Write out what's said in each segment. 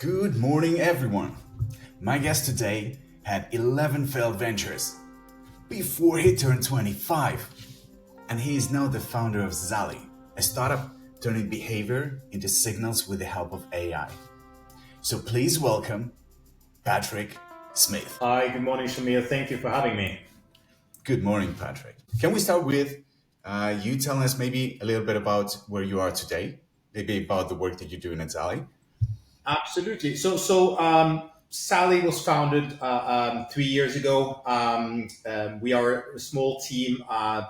Good morning, everyone. My guest today had 11 failed ventures before he turned 25, and he is now the founder of Zally, a startup turning behavior into signals with the help of AI. So please welcome Patrick Smith. Hi, good morning, Shamil. Thank you for having me. Good morning, Patrick. Can we start with you telling us maybe a little bit about where you are today, maybe about the work that you're doing at Zally? Absolutely. So Sally was founded 3 years ago. We are a small team,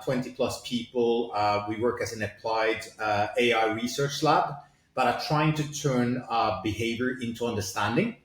20 plus people. We work as an applied AI research lab that are trying to turn behavior into understanding.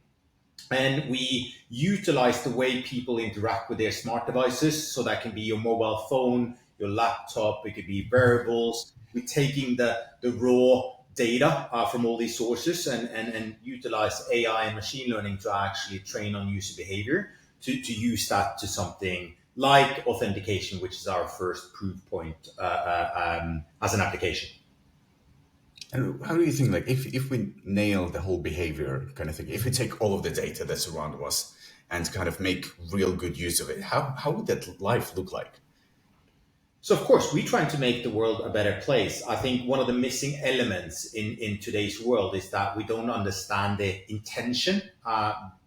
And we utilize the way people interact with their smart devices. So that can be your mobile phone, your laptop, it could be wearables. We're taking the raw data from all these sources and utilize AI and machine learning to actually train on user behavior to use that to something like authentication, which is our first proof point as an application. And how do you think, like, if we nail the whole behavior kind of thing, if we take all of the data that's around us and kind of make real good use of it, how would that life look like? So, of course, we're trying to make the world a better place. I think one of the missing elements in today's world is that we don't understand the intention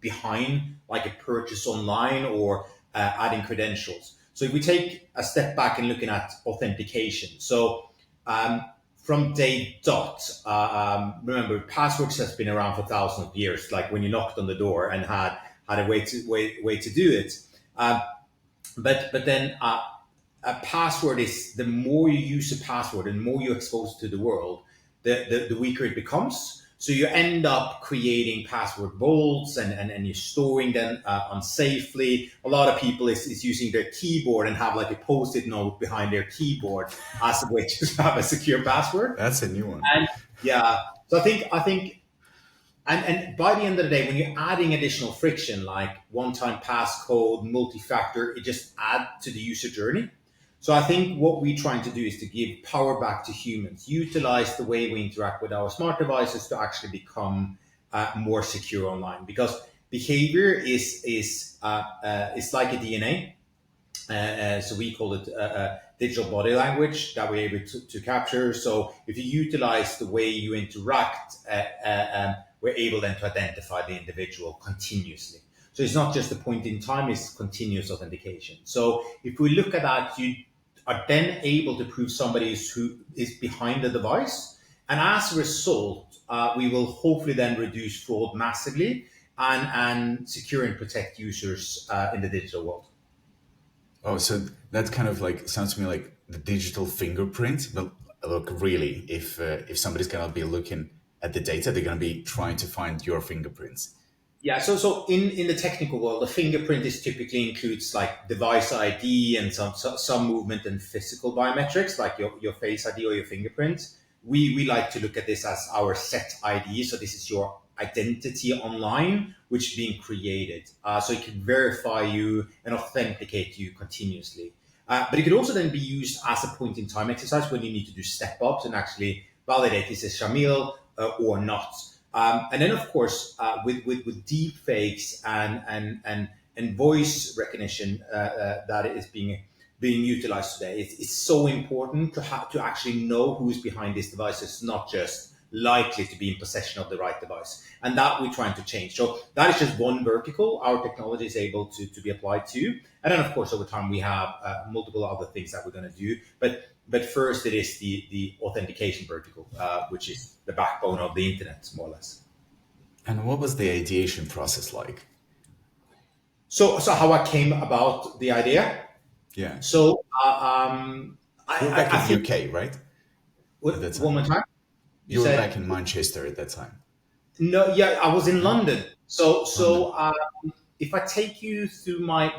behind like a purchase online or adding credentials. So, if we take a step back and looking at authentication, um, from day dot, remember, passwords has been around for thousands of years. Like when you knocked on the door and had a way to do it. Um, but then a password is the more you use a password and the more you expose it to the world, the weaker it becomes. So you end up creating password vaults and you're storing them unsafely. A lot of people is using their keyboard and have like a post-it note behind their keyboard as a way to have a secure password. That's a new one. And yeah, so I think and by the end of the day, when you're adding additional friction like one-time passcode, multi-factor, it just adds to the user journey. So I think what we're trying to do is to give power back to humans, utilize the way we interact with our smart devices to actually become more secure online. Because behavior is like a DNA. So we call it digital body language that we're able to capture. So if you utilize the way you interact, we're able then to identify the individual continuously. So it's not just a point in time, it's continuous authentication. So if we look at that, you are then able to prove somebody who is behind the device. And as a result, we will hopefully then reduce fraud massively and secure and protect users in the digital world. Oh, so that kind of like sounds to me like the digital fingerprint. But look, really, if somebody's gonna be looking at the data, they're gonna be trying to find your fingerprints. Yeah, so in the technical world, the fingerprint is typically includes like device ID and some movement and physical biometrics like your face ID or your fingerprint. We like to look at this as our set ID. So this is your identity online, which is being created. So it can verify you and authenticate you continuously. But it could also then be used as a point in time exercise when you need to do step ups and actually validate is it Shamil or not. And then, of course, with deep fakes and voice recognition that is being utilized today, it's so important to have to actually know who's behind this device. It's not just likely to be in possession of the right device, and that we're trying to change. So that is just one vertical our technology is able to be applied to, and then, of course, over time we have multiple other things that we're going to do, but first, it is the authentication vertical, which is the backbone of the internet, more or less. And what was the ideation process like? So how I came about the idea. Yeah, So you were back I in think UK, right? At that one time, more time. You you were said back in Manchester at that time. no. Yeah, I was in No, London. So London. so if I take you through my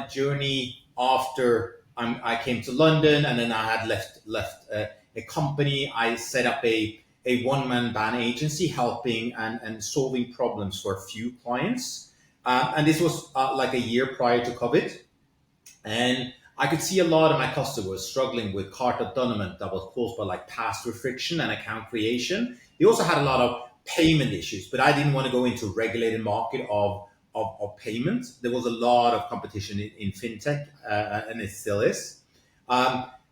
journey after I came to London and then I had left a company, I set up a one man band agency helping and solving problems for a few clients, and this was like a year prior to COVID. And I could see a lot of my customers struggling with cart abandonment that was caused by like password friction and account creation. They also had a lot of payment issues, but I didn't want to go into a regulated market of payments. There was a lot of competition in fintech, and it still is.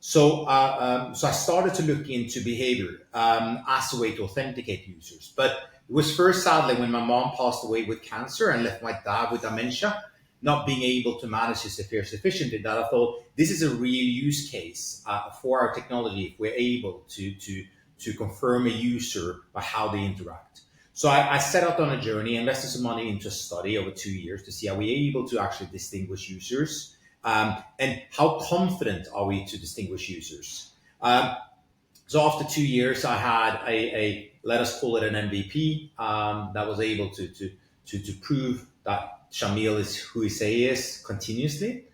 So I started to look into behavior as a way to authenticate users. But it was first, sadly, when my mom passed away with cancer and left my dad with dementia, not being able to manage his affairs efficiently, that I thought this is a real use case for our technology if we're able to confirm a user by how they interact. So I set out on a journey, invested some money into a study over 2 years to see are we able to actually distinguish users, and how confident are we to distinguish users. So after 2 years, I had a let us call it an MVP that was able to prove that Shamil is who he say he is continuously,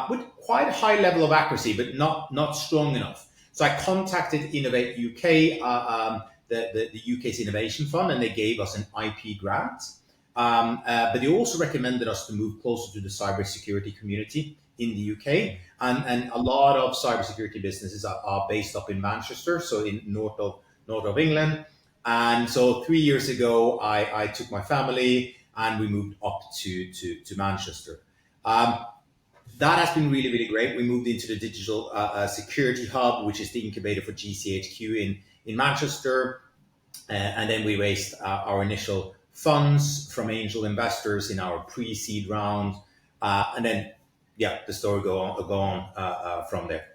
with quite a high level of accuracy, but not strong enough. So I contacted Innovate UK, the UK's Innovation Fund, and they gave us an IP grant. But they also recommended us to move closer to the cybersecurity community in the UK. And a lot of cybersecurity businesses are based up in Manchester, so in north of England. And so 3 years ago, I took my family and we moved up to Manchester. That has been really, really great. We moved into the digital security hub, which is the incubator for GCHQ in Manchester. And then we raised our initial funds from angel investors in our pre-seed round. And then, the story go on from there.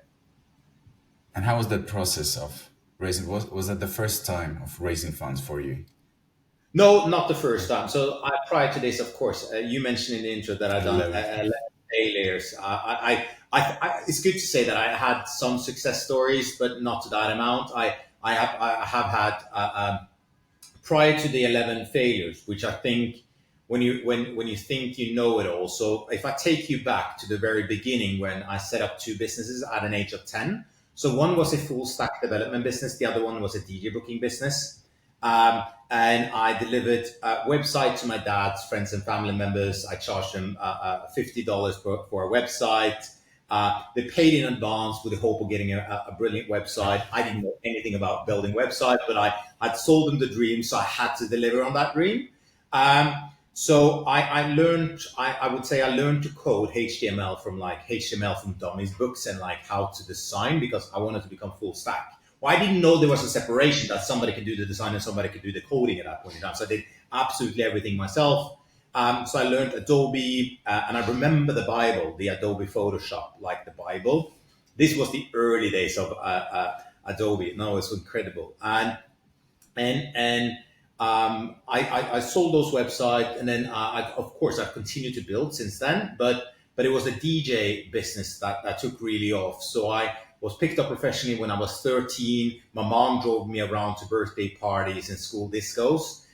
And how was that process of raising? Was that the first time of raising funds for you? No, not the first time. So prior to this, of course, you mentioned in the intro that I've done 11 failures. It's good to say that I had some success stories, but not to that amount. I have had prior to the 11 failures, which I think when you think you know it all. So if I take you back to the very beginning when I set up 2 businesses at an age of 10. So one was a full stack development business. The other one was a DJ booking business. And I delivered a website to my dad's friends and family members. I charged them $50 for a website. They paid in advance with the hope of getting a brilliant website. I didn't know anything about building websites, but I'd sold them the dream, so I had to deliver on that dream. So I learned, I would say I learned to code HTML from dummies books and like how to design, because I wanted to become full stack. Well, I didn't know there was a separation that somebody could do the design and somebody could do the coding at that point in time. So I did absolutely everything myself. So I learned Adobe, and I remember the Bible, the Adobe Photoshop, like the Bible. This was the early days of Adobe. No, it's incredible. And I sold those websites, and then of course I've continued to build since then. But it was a DJ business that took really off. So I was picked up professionally when I was 13. My mom drove me around to birthday parties and school discos.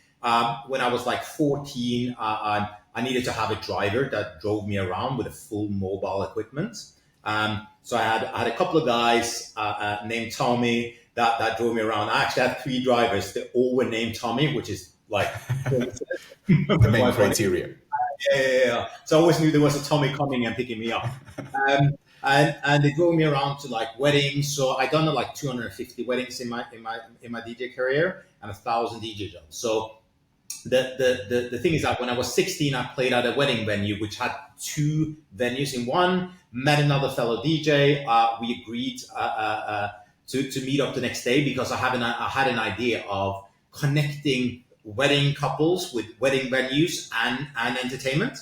When I was like 14, I needed to have a driver that drove me around with a full mobile equipment. So I had a couple of guys named Tommy that drove me around. I actually had 3 drivers. They all were named Tommy, which is like the main criteria. Yeah. So I always knew there was a Tommy coming and picking me up. And they drove me around to like weddings. So I done like 250 weddings in my DJ career and 1,000 DJ jobs. So the thing is that when I was 16, I played at a wedding venue which had 2 venues in one. Met another fellow DJ. We agreed to meet up the next day because I had an idea of connecting wedding couples with wedding venues and entertainment.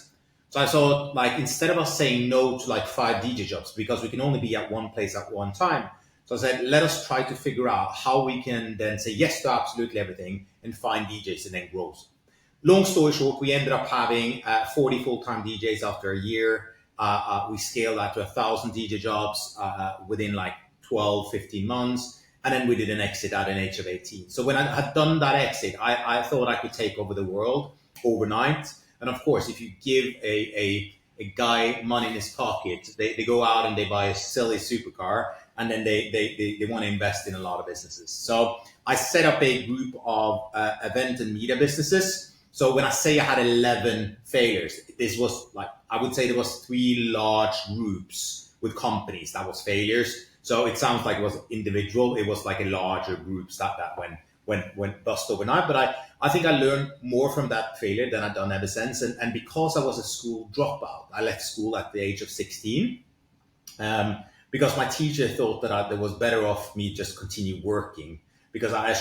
So I thought, like, instead of us saying no to like 5 DJ jobs because we can only be at one place at one time, so I said, let us try to figure out how we can then say yes to absolutely everything and find DJs and then grow. Long story short, we ended up having 40 full-time DJs after a year. We scaled that to 1,000 DJ jobs within like 12, 15 months. And then we did an exit at an age of 18. So when I had done that exit, I thought I could take over the world overnight. And of course, if you give a guy money in his pocket, they go out and they buy a silly supercar, and then they want to invest in a lot of businesses. So I set up a group of event and media businesses. So when I say I had 11 failures, this was like, I would say there was 3 large groups with companies that was failures. So it sounds like it was individual. It was like a larger groups that went bust overnight. But I think I learned more from that failure than I've done ever since. And because I was a school dropout, I left school at the age of 16. Because my teacher thought that it was better off me just continue working, because I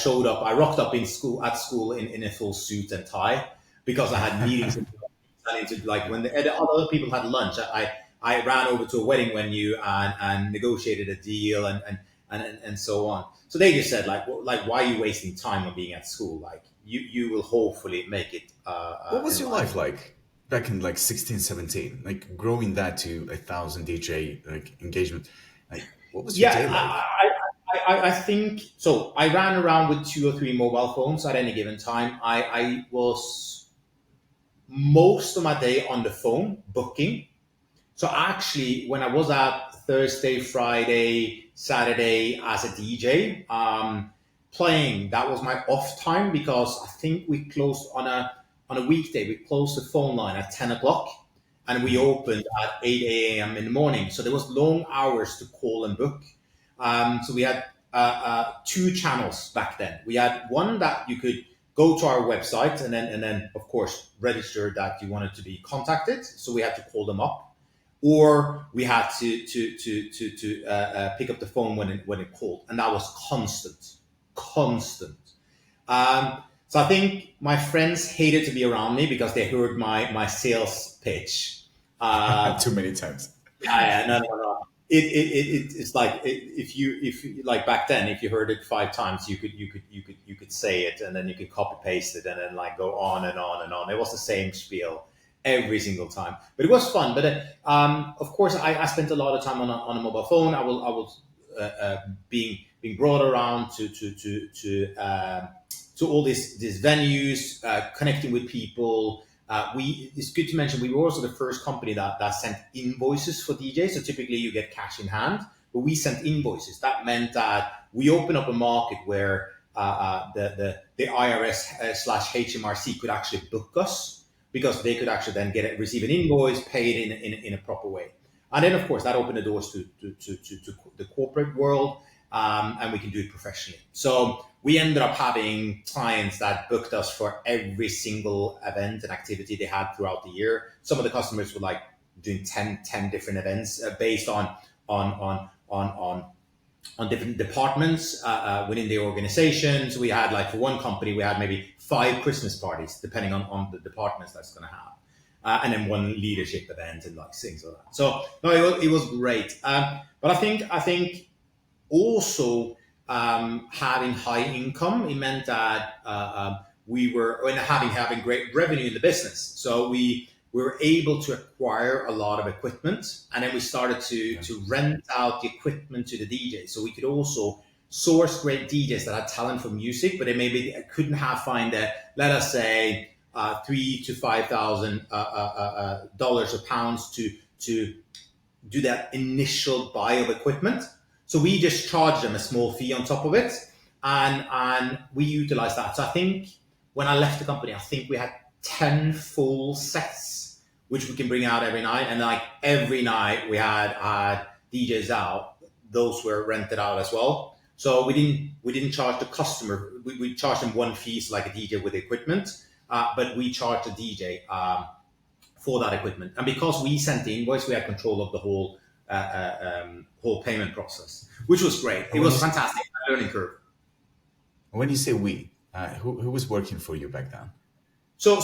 rocked up at school in a full suit and tie, because I had meetings into, like, when the other people had lunch, I ran over to a wedding venue and negotiated a deal and so on. So they just said, like, why are you wasting time on being at school? Like, you will hopefully make it. What was your life like back in like 16, 17? Like growing that to 1,000 DJ like engagement. Like, what was your day like? I think so. I ran around with 2 or 3 mobile phones at any given time. I was most of my day on the phone booking. So actually, when I was at Thursday, Friday, Saturday as a DJ, playing, that was my off time, because I think we closed on a weekday. We closed the phone line at 10 o'clock and we opened at 8 a.m. in the morning. So there was long hours to call and book. So we had 2 channels back then. We had one that you could go to our website and then of course register that you wanted to be contacted. So we had to call them up, or we had to pick up the phone when it called, and that was constant. So I think my friends hated to be around me because they heard my sales pitch Too many times. yeah, no. It's like, if you like back then, if you heard it 5 times, you could say it, and then you could copy paste it, and then like go on and on and on. It was the same spiel every single time, but it was fun. But of course, I spent a lot of time on a mobile phone. I was being brought around to all these venues, connecting with people. It's good to mention, we were also the first company that sent invoices for DJs. So typically you get cash in hand, but we sent invoices. That meant that we opened up a market where the IRS / HMRC could actually book us, because they could actually then receive an invoice, pay it in a proper way. And then of course that opened the doors to the corporate world, and we can do it professionally. So we ended up having clients that booked us for every single event and activity they had throughout the year. Some of the customers were like doing 10 different events based on different departments within the organization. So we had, like, for one company, we had maybe 5 Christmas parties, depending on the departments that's going to have. And then 1 leadership event and like things like that. So no, it was great. But I think also, having high income, it meant that we were having great revenue in the business. So we were able to acquire a lot of equipment, and then we started to rent out the equipment to the DJs. So we could also source great DJs that had talent for music, but they maybe couldn't find let us say, $3,000 to $5,000 dollars or pounds to do that initial buy of equipment. So we just charged them a small fee on top of it, and we utilized that. So I think when I left the company, I think we had 10 full sets, which we can bring out every night. And like every night we had DJs out; those were rented out as well. So we didn't charge the customer. We charged them 1 fee, so like a DJ with equipment, but we charged the DJ for that equipment. And because we sent the invoice, we had control of the whole payment process, which was great. It was fantastic, learning curve. When you say we, who was working for you back then? So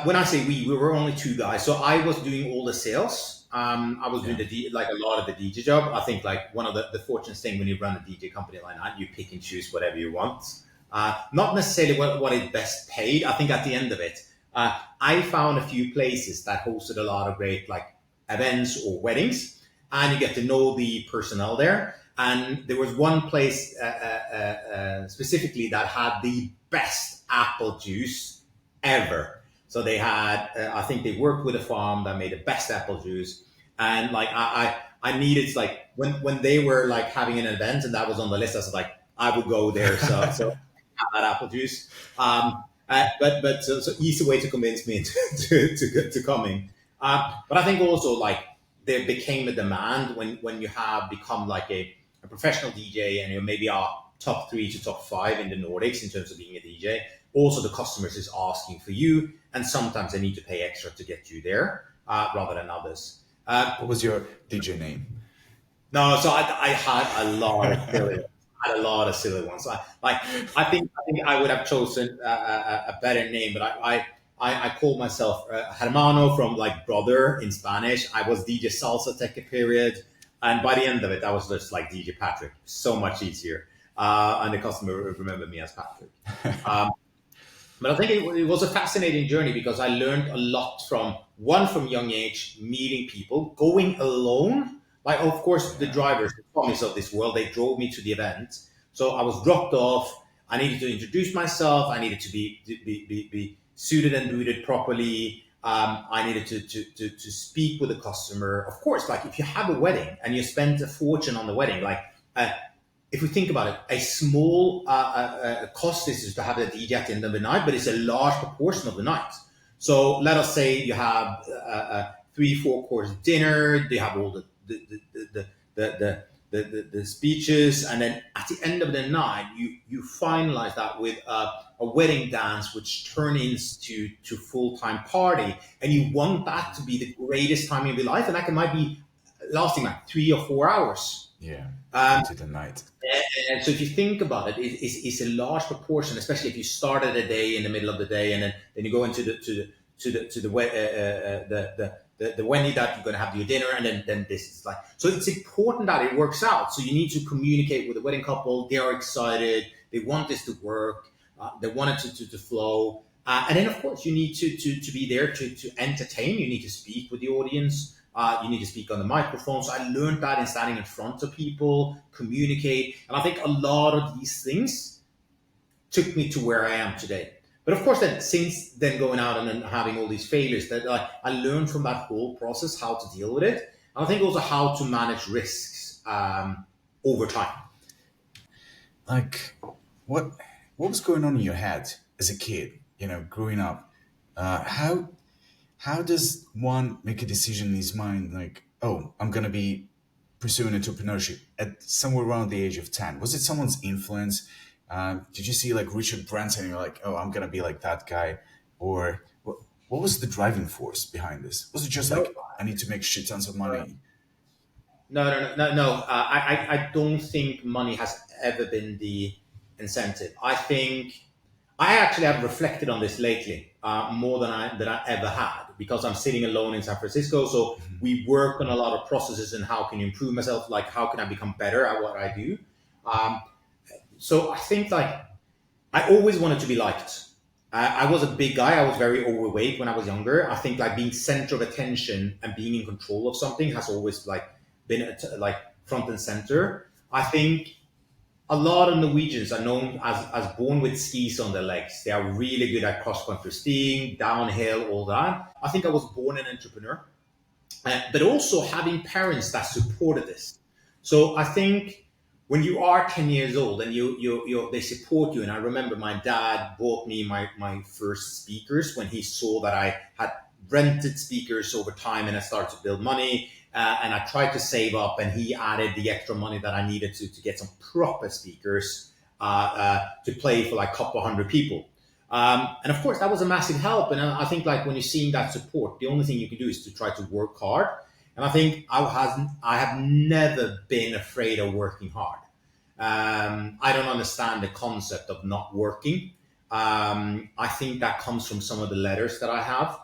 when I say we were only 2 guys. So I was doing all the sales. I was doing like a lot of the DJ job. I think like one of the fortunate thing when you run a DJ company like that, you pick and choose whatever you want. Not necessarily what is best paid. I think at the end of it, I found a few places that hosted a lot of great like events or weddings, and you get to know the personnel there. And there was one place specifically that had the best apple juice ever. So they had, I think they worked with a farm that made the best apple juice. And like I needed, like when they were like having an event and that was on the list, I was like, I would go there. So have that apple juice. But so easy way to convince me to coming. But I think also like there became a demand when you have become like a professional DJ and you maybe are top 3 to top 5 in the Nordics in terms of being a DJ. Also, the customers is asking for you, and sometimes they need to pay extra to get you there rather than others. What was your DJ name? No, so I had a lot of silly ones. I think I would have chosen a better name, but I called myself Hermano from like brother in Spanish. I was DJ Salsa Tech a period, and by the end of it, I was just like DJ Patrick. So much easier, and the customer would remember me as Patrick. But I think it was a fascinating journey because I learned a lot from young age, meeting people, going alone. Like, of course, the drivers, the Tommies of this world, they drove me to the event. So I was dropped off. I needed to introduce myself. I needed to be suited and booted properly. I needed to speak with the customer. Of course, like if you have a wedding and you spend a fortune on the wedding, like if we think about it, a small cost is to have a DJ at the end of the night, but it's a large proportion of the night. So let us say you have a 3-4 course dinner. They have all the speeches, and then at the end of the night, you finalize that with a wedding dance, which turns into full-time party, and you want that to be the greatest time of your life, and that might be lasting like 3 or 4 hours. Yeah, into the night. And so if you think about it, it's a large proportion, especially if you start at a day in the middle of the day, and then you go into the venue that you're going to have your dinner, and then this is like, so it's important that it works out. So you need to communicate with the wedding couple. They are excited. They want this to work. They want it to flow. And then of course you need to be there to entertain. You need to speak with the audience. You need to speak on the microphone. So I learned that in standing in front of people, communicate. And I think a lot of these things took me to where I am today. But of course, then since then going out and then having all these failures, that I learned from that whole process how to deal with it. And I think also how to manage risks over time. Like, what was going on in your head as a kid? You know, growing up, how does one make a decision in his mind? Like, oh, I'm gonna be pursuing entrepreneurship at somewhere around the age of 10. Was it someone's influence? Did you see like Richard Branson and you're like, oh, I'm gonna be like that guy? Or what was the driving force behind this? Was it just like, I need to make shit tons of money? No. I don't think money has ever been the incentive. I think I actually have reflected on this lately more than I ever had, because I'm sitting alone in San Francisco. So we work on a lot of processes and how can you improve myself? Like, how can I become better at what I do? So I think like I always wanted to be liked. I was a big guy. I was very overweight when I was younger. I think like being center of attention and being in control of something has always like been like front and center. I think a lot of Norwegians are known as born with skis on their legs. They are really good at cross-country skiing, downhill, all that. I think I was born an entrepreneur, but also having parents that supported this. So I think when you are 10 years old and they support you, and I remember my dad bought me my first speakers when he saw that I had rented speakers over time and I started to build money. And I tried to save up, and he added the extra money that I needed to get some proper speakers to play for like a couple hundred people. And of course, that was a massive help. And I think like when you're seeing that support, the only thing you can do is to try to work hard. And I think I have never been afraid of working hard. I don't understand the concept of not working. I think that comes from some of the letters that I have.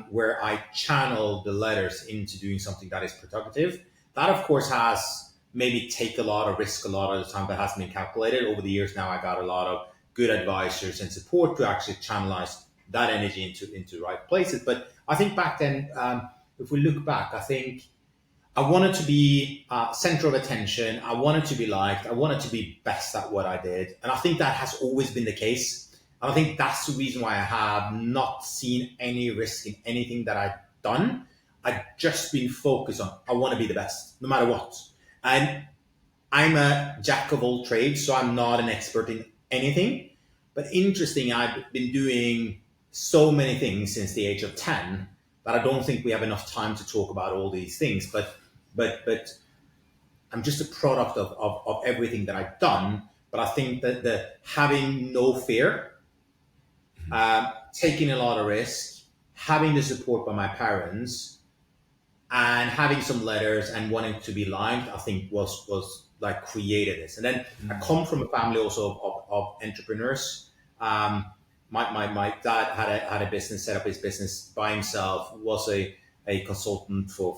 Where I channel the letters into doing something that is productive. That, of course, has maybe take a lot of risk a lot of the time, that hasn't been calculated. Over the years now, I got a lot of good advisors and support to actually channelize that energy into the right places. But I think back then, if we look back, I think I wanted to be center of attention. I wanted to be liked. I wanted to be best at what I did. And I think that has always been the case. I think that's the reason why I have not seen any risk in anything that I've done. I've just been focused on, I want to be the best, no matter what. And I'm a jack of all trades, so I'm not an expert in anything. But interesting, I've been doing so many things since the age of 10 that I don't think we have enough time to talk about all these things. But I'm just a product of everything that I've done. But I think that the having no fear, taking a lot of risk, having the support by my parents, and having some letters and wanting to be liked, I think was like created this. And then I come from a family also of entrepreneurs. My dad had a business, set up his business by himself, was a consultant for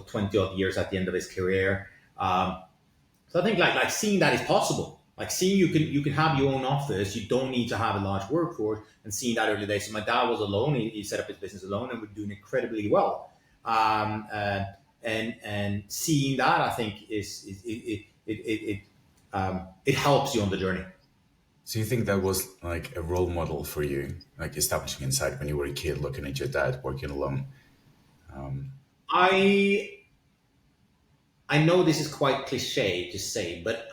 20 odd years at the end of his career. So I think like seeing that is possible. Like seeing you can have your own office, you don't need to have a large workforce, and seeing that early days. So my dad was alone; he set up his business alone, and we're doing incredibly well. And seeing that, I think it helps you on the journey. So you think that was like a role model for you, like establishing Insight when you were a kid, looking at your dad working alone? I know this is quite cliche to say, but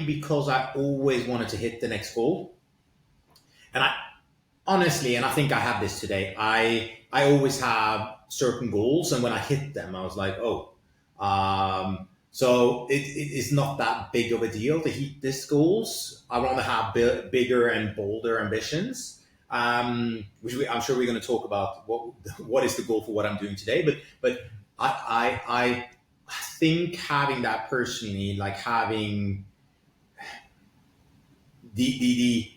because I always wanted to hit the next goal, and I honestly, and I think I have this today, I always have certain goals, and when I hit them, I was like, oh, so it's not that big of a deal to hit these goals. I want to have bigger and bolder ambitions, which I'm sure we're going to talk about what is the goal for what I'm doing today. But I think having that personally, like having the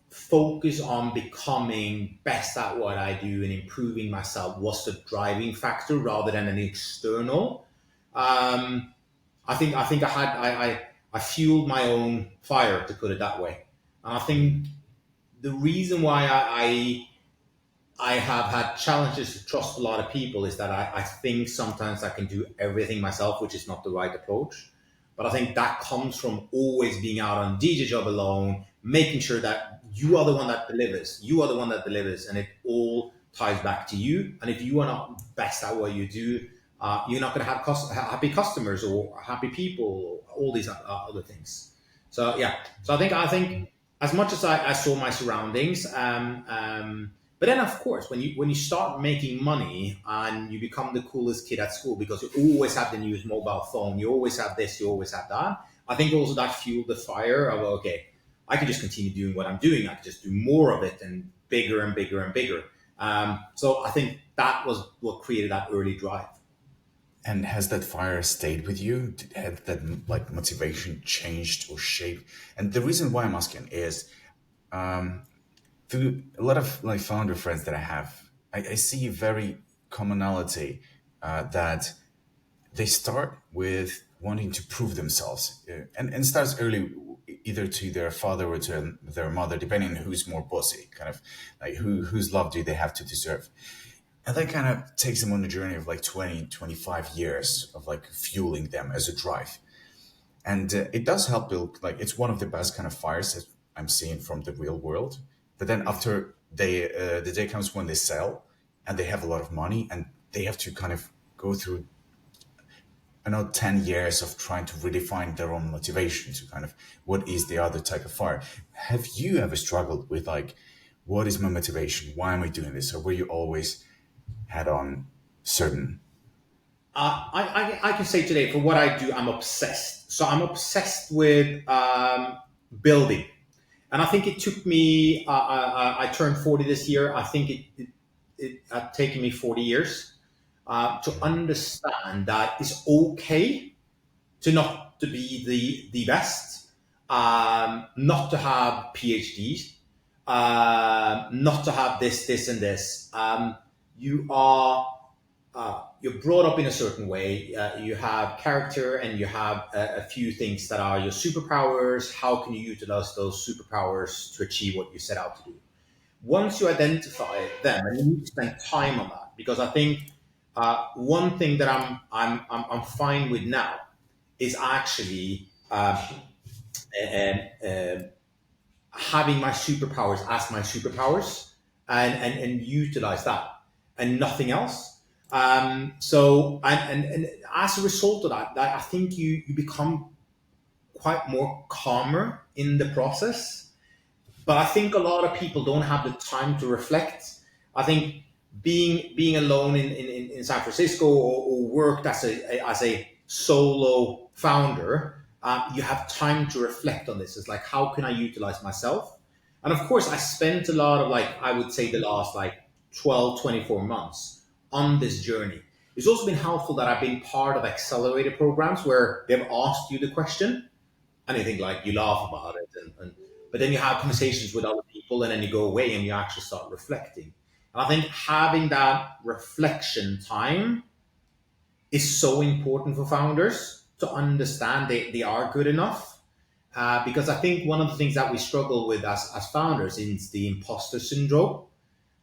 focus on becoming best at what I do and improving myself was the driving factor rather than an external. I think I fueled my own fire, to put it that way. And I think the reason why I have had challenges to trust a lot of people is that I think sometimes I can do everything myself, which is not the right approach. But I think that comes from always being out on DJ job alone, making sure that you are the one that delivers. You are the one that delivers, and it all ties back to you. And if you are not best at what you do, you're not going to have happy customers or happy people, or all these other things. So yeah. So I think as much as I saw my surroundings, but then of course when you start making money and you become the coolest kid at school because you always have the newest mobile phone, you always have this, you always have that. I think also that fueled the fire of, okay, I can just continue doing what I'm doing. I can just do more of it and bigger and bigger and bigger. So I think that was what created that early drive. And has that fire stayed with you? Had that like motivation changed or shaped? And the reason why I'm asking is, through a lot of like founder friends that I have, I see a very commonality that they start with wanting to prove themselves, and starts early, either to their father or to their mother, depending on who's more bossy, kind of like whose love do they have to deserve. And that kind of takes them on a journey of like 20, 25 years of like fueling them as a drive. And it does help build, like, it's one of the best kind of fires that I'm seeing from the real world. But then after the day comes when they sell and they have a lot of money and they have to kind of go through, 10 years of trying to redefine their own motivation to kind of what is the other type of fire. Have you ever struggled with like, what is my motivation? Why am I doing this? Or were you always had on certain? I can say today for what I do, I'm obsessed. So I'm obsessed with building. And I think it took me, I turned 40 this year. I think it had taken me 40 years to understand that it's okay to not to be the best, not to have PhDs, not to have this, and this. You're brought up in a certain way. You have character, and you have a few things that are your superpowers. How can you utilize those superpowers to achieve what you set out to do? Once you identify them, and you need to spend time on that, because I think one thing that I'm fine with now is actually having my superpowers as my superpowers, and utilize that and nothing else. So and as a result of that, I think you become quite more calmer in the process. But I think a lot of people don't have the time to reflect. I think being alone in San Francisco, or worked as a solo founder, You have time to reflect on this. It's like, how can I utilize myself? And of course, I spent a lot of I would say the last 12, 24 months on this journey. It's also been helpful that I've been part of accelerator programs where they've asked you the question and you think you laugh about it. But then you have conversations with other people and then you go away and you actually start reflecting. And I think having that reflection time is so important for founders to understand they are good enough. Because I think one of the things that we struggle with as founders is the imposter syndrome.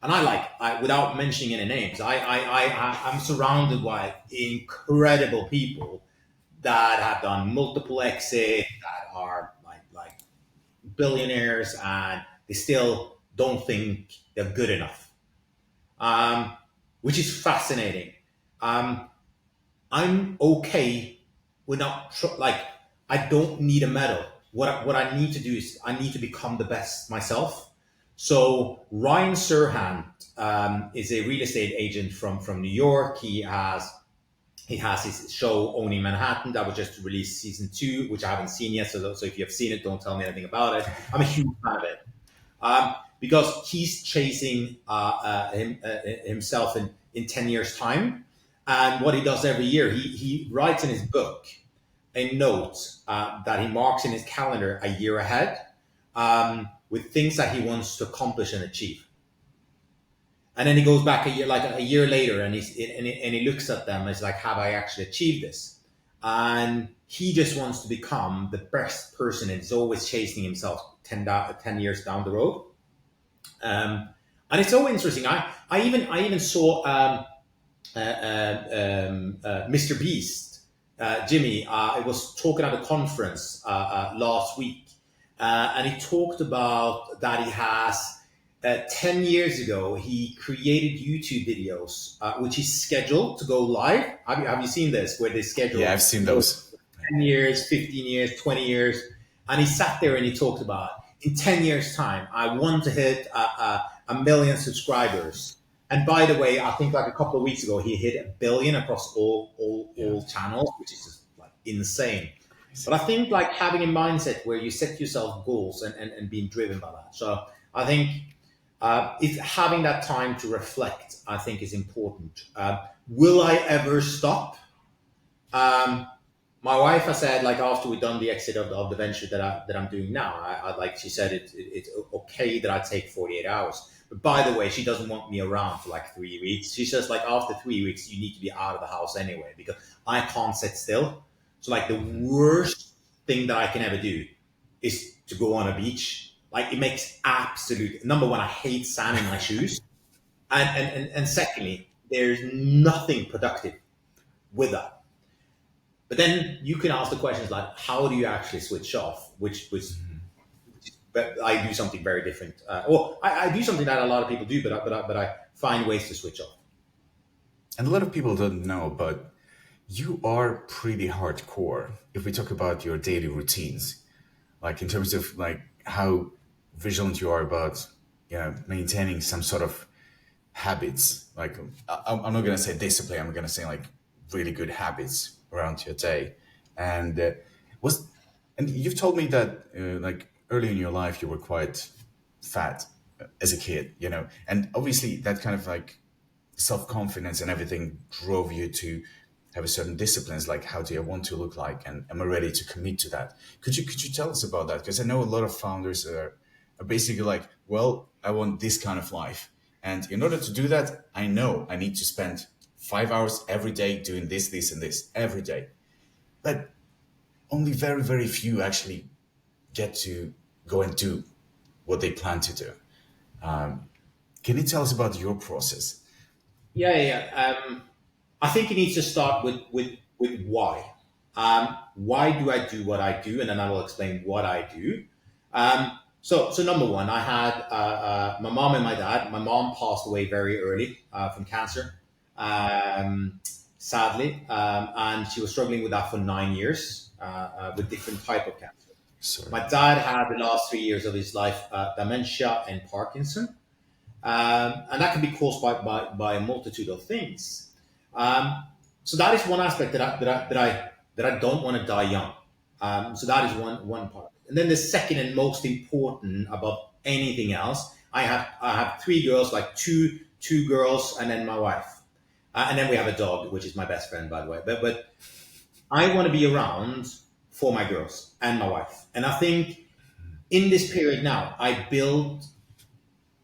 And without mentioning any names, I'm surrounded by incredible people that have done multiple exits, that are like billionaires, and they still don't think they're good enough, which is fascinating. I'm okay with not I don't need a medal. What I need to do is I need to become the best myself. So Ryan Serhant is a real estate agent from New York. He has his show Owning Manhattan that was just released season 2, which I haven't seen yet. So if you have seen it, don't tell me anything about it. I'm a huge fan of it because he's chasing himself in 10 years time. And what he does every year, he writes in his book a note that he marks in his calendar a year ahead with things that he wants to accomplish and achieve. And then he goes back a year later, and he looks at them as have I actually achieved this? And he just wants to become the best person, and he's always chasing himself 10 years down the road. And it's so interesting. I even saw Mr. Beast, Jimmy. I was talking at a conference last week, and he talked about that he has. 10 years ago, he created YouTube videos, which is scheduled to go live. Have you seen this? Where they schedule? Yeah, I've seen those. 10 years, 15 years, 20 years. And he sat there and he talked about, in 10 years' time, I want to hit a million subscribers. And by the way, I think a couple of weeks ago, he hit 1 billion across all channels, which is just insane. But I think having a mindset where you set yourself goals and being driven by that. So I think it's having that time to reflect, I think, is important. Will I ever stop? My wife has said, after we've done the exit of the venture that I'm doing now, she said it's okay that I take 48 hours. But by the way, she doesn't want me around for 3 weeks. She says after 3 weeks, you need to be out of the house anyway, because I can't sit still. So the worst thing that I can ever do is to go on a beach. It makes absolute, number one, I hate sand in my shoes. And secondly, there's nothing productive with that. But then you can ask the questions how do you actually switch off? But I do something very different. I do something that a lot of people do, but I find ways to switch off. And a lot of people don't know, but you are pretty hardcore if we talk about your daily routines, in terms of how vigilant you are about maintaining some sort of habits. I'm not going to say discipline, I'm going to say really good habits around your day. And you've told me that early in your life you were quite fat as a kid, and obviously that kind of self-confidence and everything drove you to have a certain disciplines, how do I want to look like, and am I ready to commit to that? Could you tell us about that? Because I know a lot of founders are basically well, I want this kind of life, and in order to do that, I know I need to spend 5 hours every day doing this and this every day. But only very, very few actually get to go and do what they plan to do. Can you tell us about your process? Yeah. I think it needs to start with why. Why do I do what I do? And then I will explain what I do. So number one, I had my mom and my dad. My mom passed away very early from cancer, sadly, and she was struggling with that for 9 years with different type of cancer. Sorry. My dad had the last 3 years of his life dementia and Parkinson, and that can be caused by a multitude of things. So that is one aspect that I don't want to die young. So that is one part. And then the second and most important above anything else, I have three girls, like two girls, and then my wife, and then we have a dog, which is my best friend, by the way. But I want to be around for my girls and my wife, and I think in this period now, I build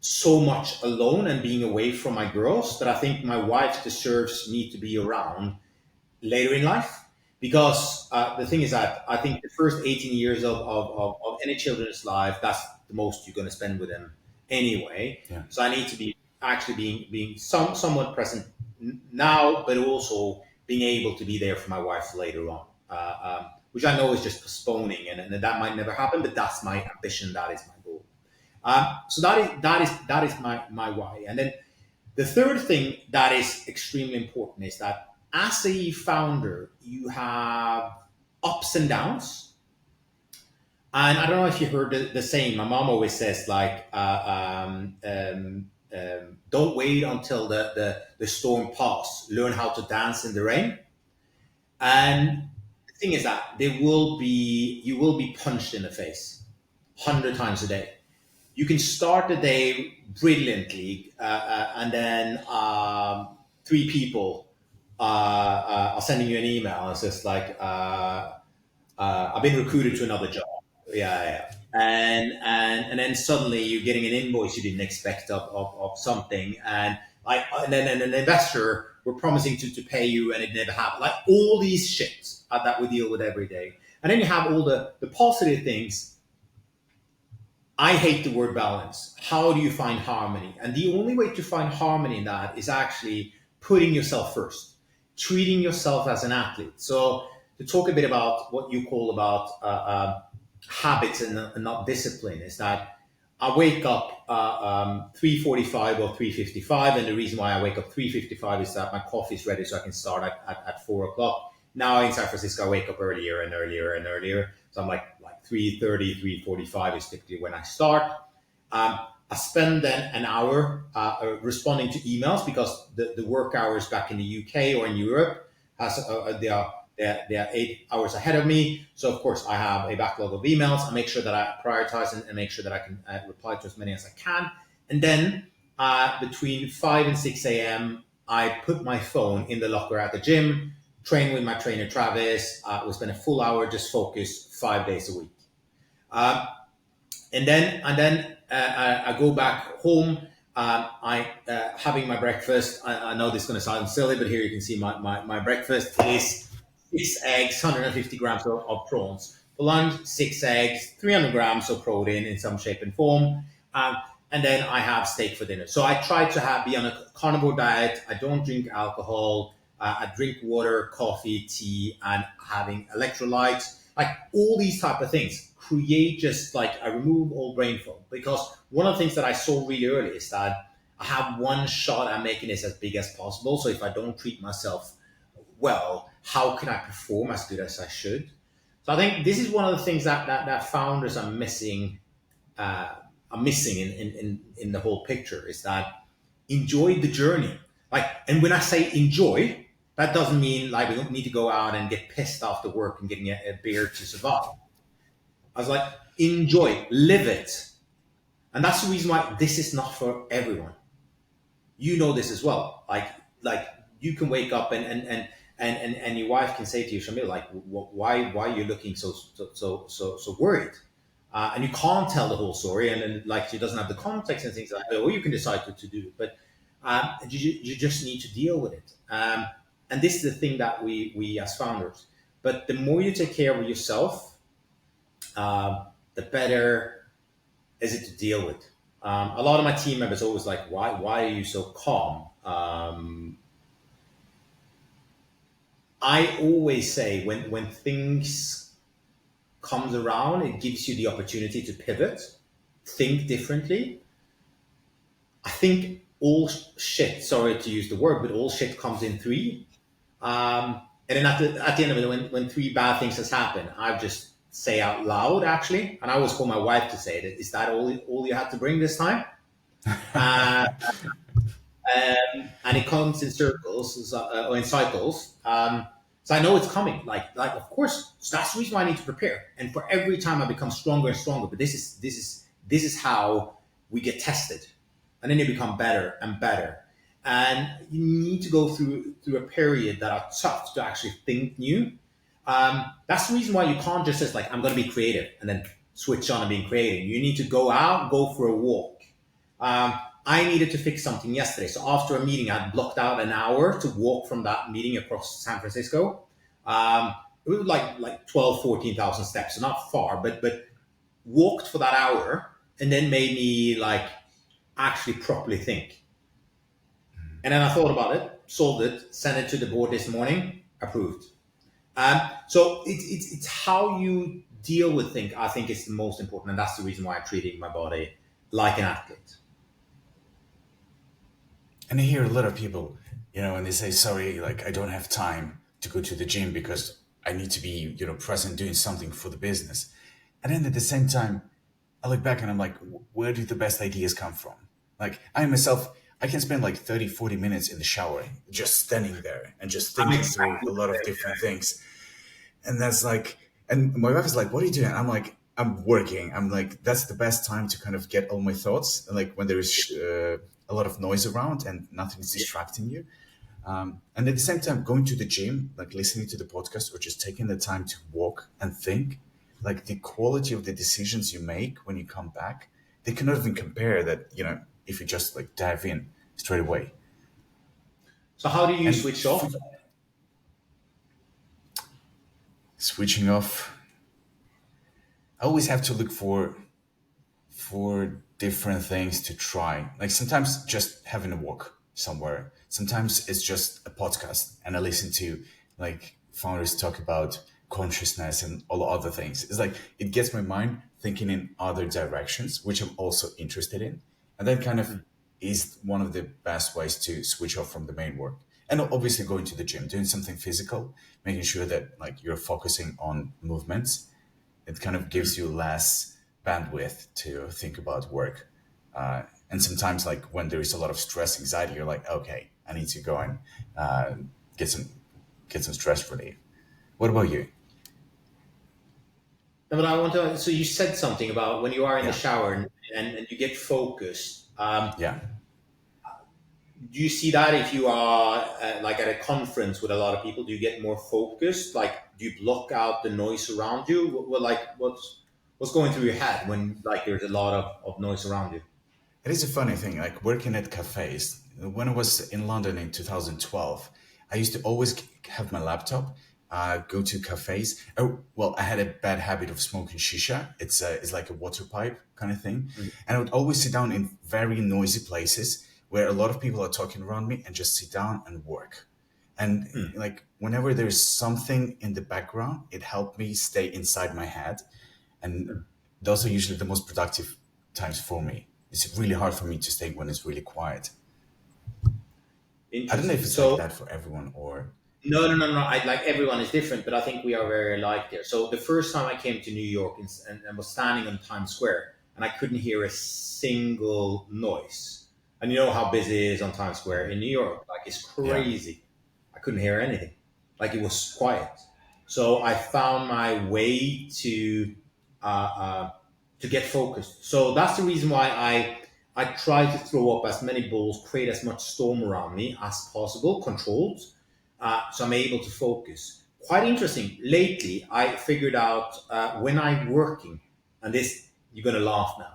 so much alone and being away from my girls that I think my wife deserves me to be around later in life. Because the thing is that I think the first 18 years of any children's life, that's the most you're going to spend with them anyway. Yeah. So I need to be actually being somewhat present now, but also being able to be there for my wife later on, which I know is just postponing, and that might never happen, but that's my ambition. That is my goal. So that is my why. And then the third thing that is extremely important is that as a founder, you have ups and downs. And I don't know if you heard the saying. My mom always says, like, don't wait until the storm passes. Learn how to dance in the rain. And the thing is that you will be punched in the face 100 times a day. You can start the day brilliantly, and then three people are sending you an email. It's just like, I've been recruited to another job. Yeah. And then suddenly you're getting an invoice you didn't expect of something, and then an investor were promising to pay you, and it never happened. Like all these shits that we deal with every day. And then you have all the positive things. I hate the word balance. How do you find harmony? And the only way to find harmony in that is actually putting yourself first, treating yourself as an athlete. So to talk a bit about what you call about habits and not discipline, is that I wake up 3:45 or 3:55, and the reason why I wake up 3:55 is that my coffee is ready, so I can start at 4 o'clock. Now in San Francisco, I wake up earlier and earlier and earlier, so I'm like 3:30, 3:45 is typically when I start. I spend then an hour responding to emails, because the work hours back in the UK or in Europe they are 8 hours ahead of me. So of course I have a backlog of emails. I make sure that I prioritize and make sure that I can reply to as many as I can. And then between 5 and 6 a.m., I put my phone in the locker at the gym, train with my trainer Travis. We spend a full hour just focused 5 days a week. And then I go back home. I having my breakfast. I know this is going to sound silly, but here you can see my breakfast is 6 eggs, 150 grams of prawns. For lunch, 6 eggs, 300 grams of protein in some shape and form. And then I have steak for dinner. So I try to be on a carnivore diet. I don't drink alcohol. I drink water, coffee, tea, and having electrolytes. Like all these type of things create just like I remove all brain fog. Because one of the things that I saw really early is that I have one shot at making this as big as possible. So if I don't treat myself well, how can I perform as good as I should? So I think this is one of the things that founders are missing. In the whole picture, is that enjoy the journey. Like, and when I say enjoy, that doesn't mean like we don't need to go out and get pissed after work and getting a beer to survive. I was like, enjoy, live it. And that's the reason why this is not for everyone. You know this as well. Like you can wake up and your wife can say to you, Shamil, like, why are you looking so worried? And you can't tell the whole story, and then like she doesn't have the context and things like that, or you can decide to do it, but you just need to deal with it. And this is the thing that we as founders, but the more you take care of yourself, the better is it to deal with. A lot of my team members are always like, why are you so calm? I always say when things comes around, it gives you the opportunity to pivot, think differently. I think all shit, sorry to use the word, but all shit comes in three. And then at the end of it, when three bad things has happened, I just say out loud, actually, and I always call my wife to say it, is that all you had to bring this time? And it comes in circles or in cycles. So I know it's coming. Like of course. So that's the reason why I need to prepare. And for every time I become stronger and stronger. But this is how we get tested, and then you become better and better. And you need to go through a period that are tough to actually think new. That's the reason why you can't just say like I'm going to be creative and then switch on and be creative. You need to go out, go for a walk. I needed to fix something yesterday. So after a meeting, I blocked out an hour to walk from that meeting across San Francisco. It was like 12, 14,000 steps, so not far, but walked for that hour and then made me like actually properly think. And then I thought about it, solved it, sent it to the board this morning, approved. So it's how you deal with things, I think, is the most important. And that's the reason why I'm treating my body like an athlete. And I hear a lot of people, when they say, sorry, like I don't have time to go to the gym because I need to be, present doing something for the business. And then at the same time, I look back and I'm like, where do the best ideas come from? Like I myself, I can spend like 30, 40 minutes in the shower, just standing there and just thinking through a lot of different things. And that's like, and my wife is like, what are you doing? I'm like, I'm working. I'm like, that's the best time to kind of get all my thoughts. And like when there is a lot of noise around and nothing is distracting you. And at the same time, going to the gym, like listening to the podcast or just taking the time to walk and think, like the quality of the decisions you make when you come back, they cannot even compare that, if you just like dive in straight away. So how do you switch off? Switching off, I always have to look for different things to try. Like sometimes just having a walk somewhere. Sometimes it's just a podcast and I listen to like founders talk about consciousness and all other things. It's like it gets my mind thinking in other directions, which I'm also interested in. And that kind of is one of the best ways to switch off from the main work. And obviously going to the gym, doing something physical, making sure that like you're focusing on movements. It kind of gives you less bandwidth to think about work. And sometimes like when there is a lot of stress, anxiety, you're like, okay, I need to go and get some stress relief. What about you? No, but I want to. So you said something about when you are in the shower and you get focused. Yeah. Do you see that if you are like at a conference with a lot of people? Do you get more focused? Like, do you block out the noise around you? What's going through your head when like there's a lot of noise around you? It is a funny thing, like working at cafes. When I was in London in 2012, I used to always have my laptop, go to cafes. Oh, well, I had a bad habit of smoking shisha. It's like a water pipe kind of thing. Mm-hmm. And I would always sit down in very noisy places where a lot of people are talking around me and just sit down and work. And like whenever there's something in the background, it helped me stay inside my head. And those are usually the most productive times for me. It's really hard for me to stay when it's really quiet. I don't know if it's like that for everyone or... No. Like everyone is different, but I think we are very alike there. So the first time I came to New York and was standing on Times Square and I couldn't hear a single noise. And you know how busy it is on Times Square in New York. Like it's crazy. Yeah. I couldn't hear anything. Like it was quiet. So I found my way to get focused. So that's the reason why I try to throw up as many balls, create as much storm around me as possible, controlled, so I'm able to focus. Quite interesting. Lately, I figured out when I'm working, and this, you're going to laugh now.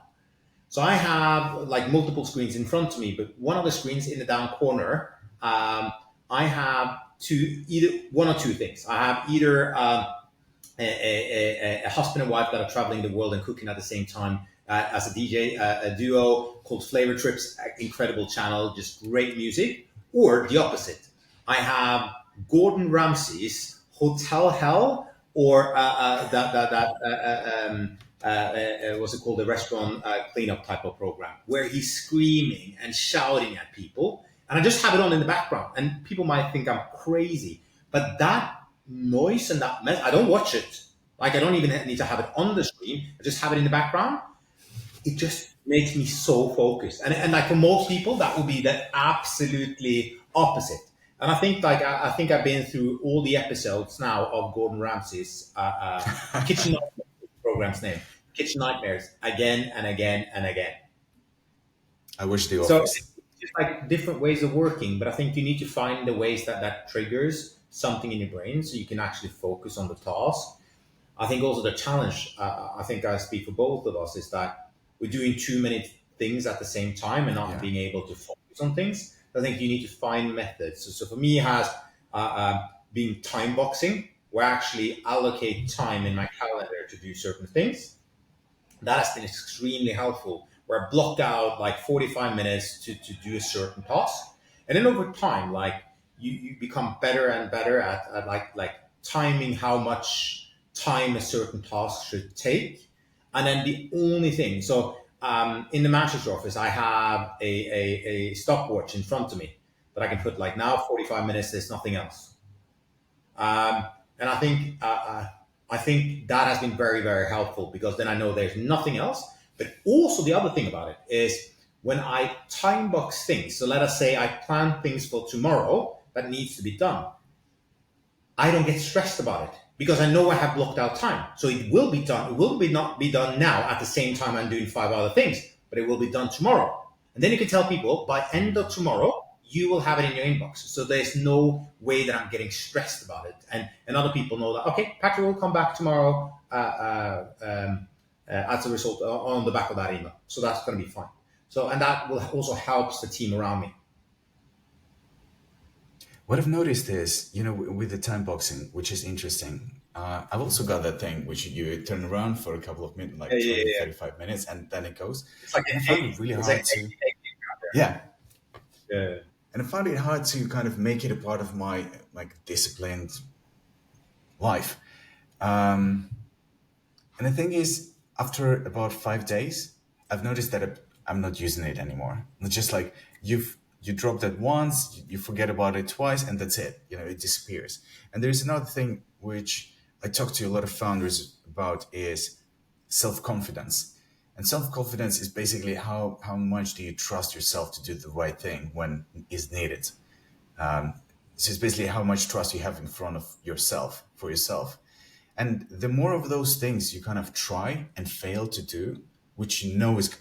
So I have like multiple screens in front of me, but one of the screens in the down corner, I have one or two things. I have either a husband and wife that are traveling the world and cooking at the same time as a DJ, a duo called Flavor Trips, incredible channel, just great music. Or the opposite, I have Gordon Ramsay's Hotel Hell, or what's it called, the restaurant cleanup type of program, where he's screaming and shouting at people. And I just have it on in the background. And people might think I'm crazy, but that noise and that mess, I don't watch it. Like I don't even need to have it on the screen. I just have it in the background. It just makes me so focused. And like for most people, that would be the absolutely opposite. And I think I think I've been through all the episodes now of Gordon Ramsay's Kitchen Nightmares program's name, Kitchen Nightmares, again and again and again. I wish the So office. it's just like different ways of working, but I think you need to find the ways that triggers something in your brain so you can actually focus on the task. I think also the challenge, I think I speak for both of us, is that we're doing too many things at the same time and not Yeah. being able to focus on things. I think you need to find methods. So for me, it has been time boxing, where I actually allocate time in my calendar to do certain things. That has been extremely helpful, where I block out like 45 minutes to do a certain task. And then over time, like you become better and better at like timing how much time a certain task should take. And then the only thing, so in the Manchester office, I have a stopwatch in front of me that I can put like now 45 minutes, there's nothing else. Um, and I think that has been very very helpful because then I know there's nothing else. But also the other thing about it is when I time box things. So let us say I plan things for tomorrow that needs to be done. I don't get stressed about it because I know I have blocked out time. So it will be done. It will be not be done now at the same time I'm doing five other things, but it will be done tomorrow. And then you can tell people by end of tomorrow, you will have it in your inbox. So there's no way that I'm getting stressed about it. And other people know that, okay, Patrick will come back tomorrow as a result on the back of that email. So that's going to be fine. So, and that will also helps the team around me. What I've noticed is, with the time boxing, which is interesting. I've also got that thing which you turn around for a couple of minutes, Yeah, like yeah, 20, yeah. 35 minutes, and then it goes. It's like And I an found egg. it really It's like hard an egg, to, egg, egg yeah. out there. And I found it hard to kind of make it a part of my like disciplined life. Um, and the thing is, after about 5 days, I've noticed that I'm not using it anymore. It's just like you drop that once, you forget about it twice, and that's it. It disappears. And there's another thing which I talk to a lot of founders about is self-confidence. And self-confidence is basically how much do you trust yourself to do the right thing when is needed. So it's basically how much trust you have in front of yourself for yourself. And the more of those things you kind of try and fail to do, which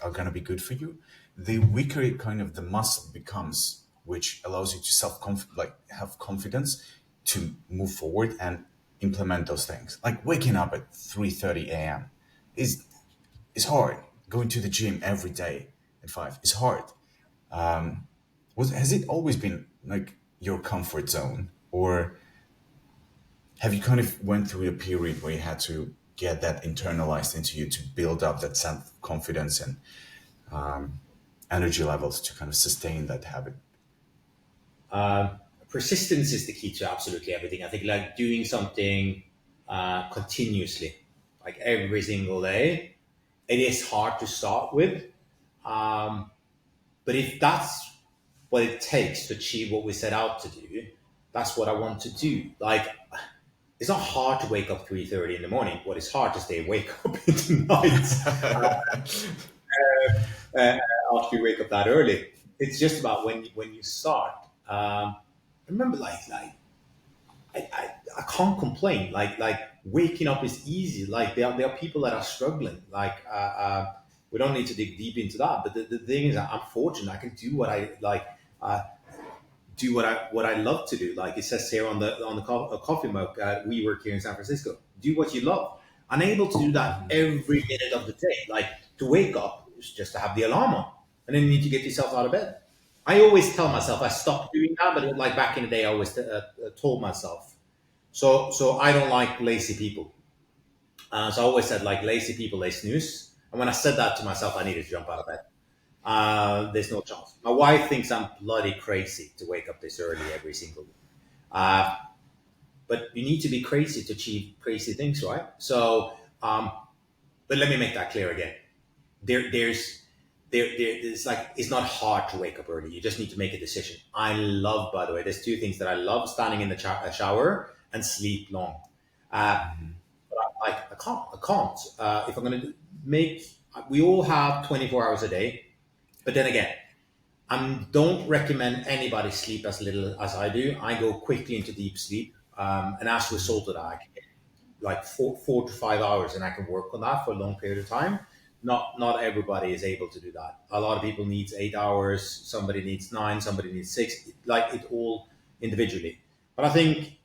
are going to be good for you, the weaker it kind of the muscle becomes, which allows you to have confidence to move forward and implement those things. Like waking up at 3:30 a.m. is hard. Going to the gym every day at 5 is hard. Has it always been like your comfort zone, or have you kind of went through a period where you had to get that internalized into you to build up that self confidence and energy levels to kind of sustain that habit? Persistence is the key to absolutely everything. I think like doing something continuously, like every single day. It is hard to start with, but if that's what it takes to achieve what we set out to do, that's what I want to do. Like it's not hard to wake up 3:30 in the morning. What is hard to stay awake up in the night after you wake up that early. It's just about when you start. Remember, I can't complain. Like waking up is easy. Like there are people that are struggling. We don't need to dig deep into that. But the thing is, I'm fortunate. I can do what I like. Do what I love to do. Like it says here on the coffee mug. We work here in San Francisco. Do what you love. I'm able to do that every minute of the day. Like to wake up is just to have the alarm on, and then you need to get yourself out of bed. I always tell myself I stopped doing that, but like back in the day, I always told myself. So I don't like lazy people. So I always said like lazy people they snooze. And when I said that to myself, I needed to jump out of bed. There's no chance. My wife thinks I'm bloody crazy to wake up this early every single day. Uh, but you need to be crazy to achieve crazy things, right? So, but let me make that clear again. There's like it's not hard to wake up early. You just need to make a decision. I love, by the way, there's two things that I love: standing in the shower and sleep long. Uh, but I can't. If I'm going to make, we all have 24 hours a day. But then again, I don't recommend anybody sleep as little as I do. I go quickly into deep sleep, and as a result of that, I can get like 4 to 5 hours, and I can work on that for a long period of time. Not everybody is able to do that. A lot of people needs 8 hours. Somebody needs 9. Somebody needs 6. Like it all individually. But I think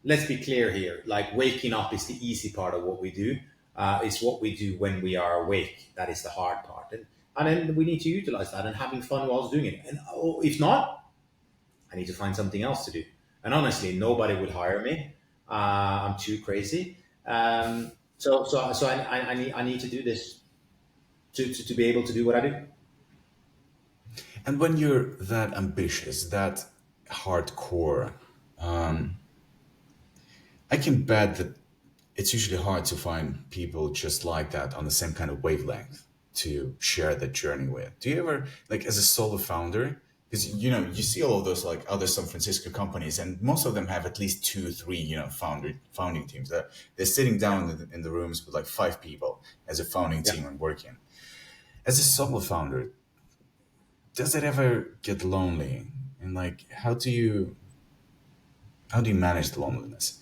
let's be clear here. Like waking up is the easy part of what we do. It's what we do when we are awake. That is the hard part, and then we need to utilize that and having fun whilst doing it. And if not, I need to find something else to do. And honestly, nobody would hire me. I'm too crazy. I need to do this to be able to do what I do. And when you're that ambitious, that hardcore, I can bet that it's usually hard to find people just like that on the same kind of wavelength to share that journey with. Do you ever, like, as a solo founder, because you see all of those like other San Francisco companies, and most of them have at least 2 3 founding teams. They're sitting down in the rooms with like 5 people as a founding Yeah. team and working. As a solo founder, does it ever get lonely? And like, how do you manage the loneliness?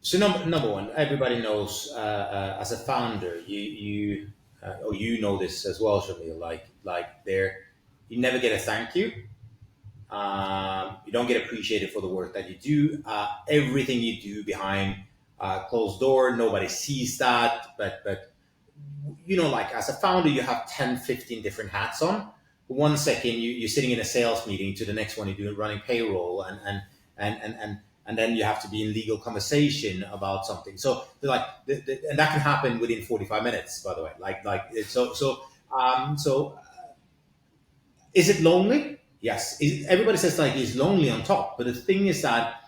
So number one, everybody knows as a founder, you know this as well, Shamil. Like there, you never get a thank you. You don't get appreciated for the work that you do. Everything you do behind closed door, nobody sees that. But like as a founder, you have 10, 15 different hats on. One second you're sitting in a sales meeting, to the next one you're doing running payroll, and then you have to be in legal conversation about something. So and that can happen within 45 minutes, by the way. So is it lonely? Yes. Everybody says like it's lonely on top, but the thing is that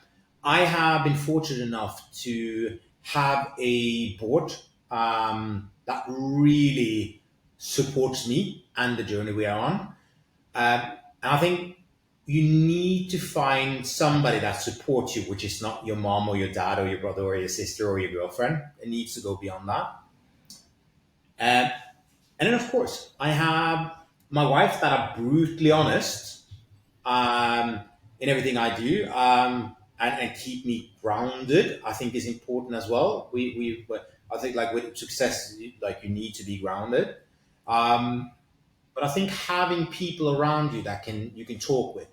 I have been fortunate enough to have a board that really supports me and the journey we are on. And I think you need to find somebody that supports you, which is not your mom or your dad or your brother or your sister or your girlfriend. It needs to go beyond that. Uh, and then, of course, I have my wife that are brutally honest um, in everything I do, and keep me grounded. I think is important as well. I think like with success, like you need to be grounded. Um, but I think having people around you that you can talk with.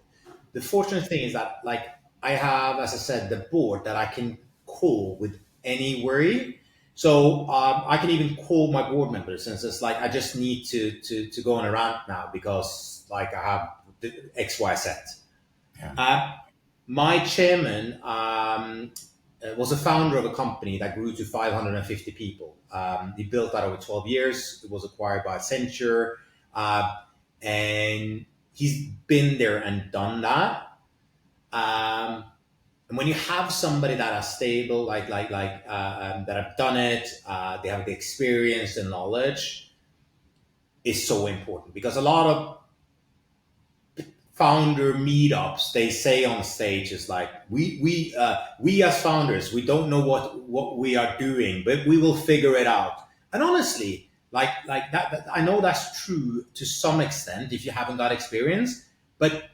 The fortunate thing is that like I have, as I said, the board that I can call with any worry. So I can even call my board members, and it's like I just need to go on a rant now because like I have the XYZ. Yeah. My chairman was a founder of a company that grew to 550 people. He built that over 12 years. It was acquired by Accenture, and he's been there and done that. And when you have somebody that are stable, that have done it, they have the experience and knowledge, is so important because a lot of founder meetups, they say on stage is like we as founders, we don't know what we are doing, but we will figure it out. And honestly, like that I know that's true to some extent if you haven't got experience, but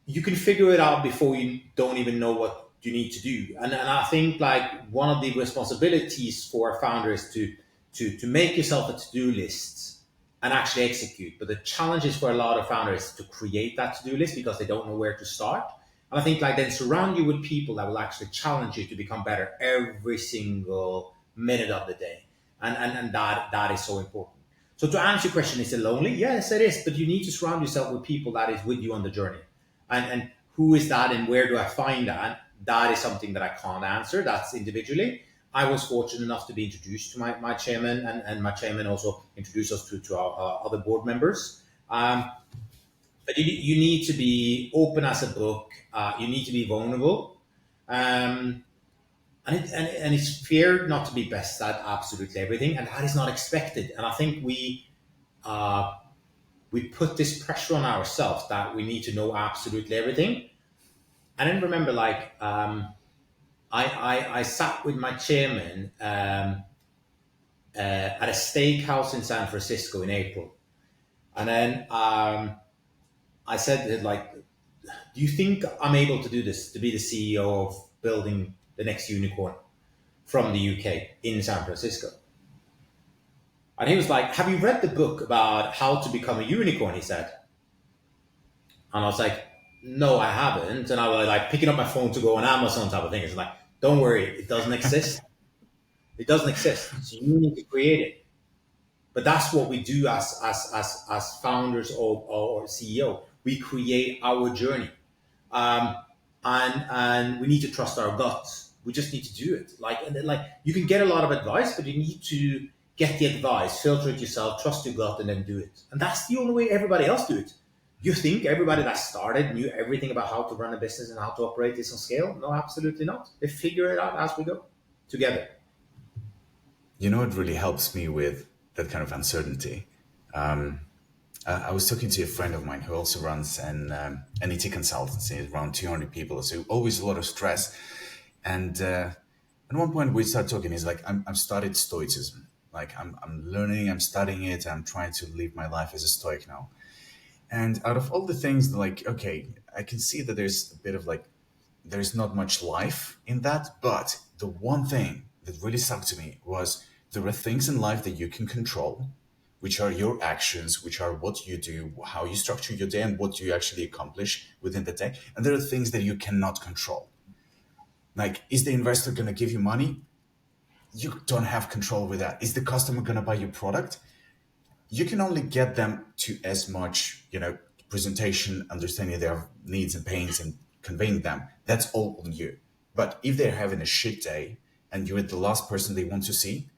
you can figure it out before you don't even know what you need to do. And I think like one of the responsibilities for a founder is to make yourself a to-do list and actually execute. But the challenge is for a lot of founders to create that to-do list because they don't know where to start. And I think like then surround you with people that will actually challenge you to become better every single minute of the day. And that is so important. So to answer your question, is it lonely? Yes, it is. But you need to surround yourself with people that is with you on the journey. And who is that and where do I find that? That is something that I can't answer. That's individually. I was fortunate enough to be introduced to my chairman, and my chairman also introduced us to our other board members. But you need to be open as a book. You need to be vulnerable. And it's fair not to be best at absolutely everything. And that is not expected. And I think we put this pressure on ourselves that we need to know absolutely everything. And then remember, like, I sat with my chairman at a steakhouse in San Francisco in April. And then I said, like, do you think I'm able to do this, to be the CEO of building the next unicorn from the UK in San Francisco? And he was like, have you read the book about how to become a unicorn? He said. And I was like, no, I haven't. And I was like picking up my phone to go on Amazon type of thing. It's like, don't worry, it doesn't exist. It doesn't exist. So you need to create it. But that's what we do as founders or CEO. We create our journey. Um, and we need to trust our guts. We just need to do it. Like, and then, like, you can get a lot of advice, but you need to get the advice, filter it yourself, trust your gut, and then do it. And that's the only way everybody else do it. You think everybody that started knew everything about how to run a business and how to operate this on scale? No, absolutely not. They figure it out as we go together. You know, it really helps me with that kind of uncertainty. I was talking to a friend of mine who also runs an IT consultancy, around 200 people, so always a lot of stress. And at one point we started talking. He's like, "I'm started stoicism. Like I'm learning, I'm studying it. I'm trying to live my life as a stoic now." And out of all the things, like, okay, I can see that there's a bit of like, there's not much life in that. But the one thing that really stuck to me was there are things in life that you can control, which are your actions, which are what you do, how you structure your day, and what you actually accomplish within the day. And there are things that you cannot control. Like, is the investor going to give you money? You don't have control over that. Is the customer going to buy your product? You can only get them to as much, presentation, understanding their needs and pains and conveying them. That's all on you. But if they're having a shit day and you're the last person they want to see,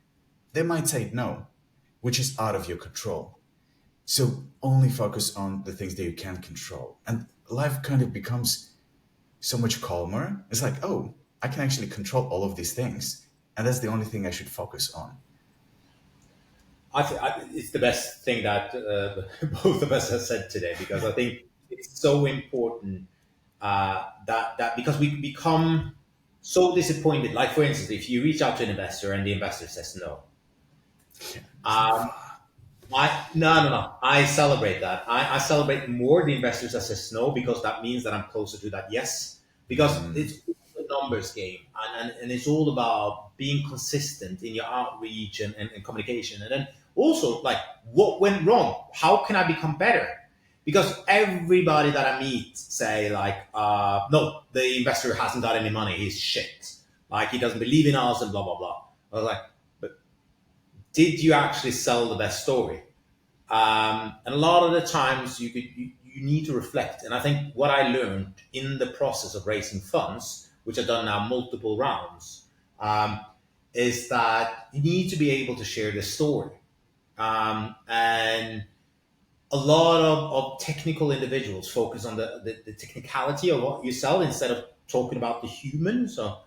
they might say no, which is out of your control. So only focus on the things that you can control. And life kind of becomes so much calmer. It's like, oh, I can actually control all of these things. And that's the only thing I should focus on. It's the best thing that both of us have said today, because I think it's so important that because we become so disappointed. Like, for instance, if you reach out to an investor and the investor says no, um, no. I celebrate that. I celebrate more the investors that says no, because that means that I'm closer to that yes. Because it's a numbers game, and it's all about being consistent in your outreach and communication. And then also, like, what went wrong? How can I become better? Because everybody that I meet say, like, no, the investor hasn't got any money. He's shit. Like, he doesn't believe in us and blah blah blah. I was like, but did you actually sell the best story? And a lot of the times you need to reflect. And I think what I learned in the process of raising funds, which I've done now multiple rounds, um, is that you need to be able to share the story. And a lot of technical individuals focus on the technicality of what you sell instead of talking about the human. So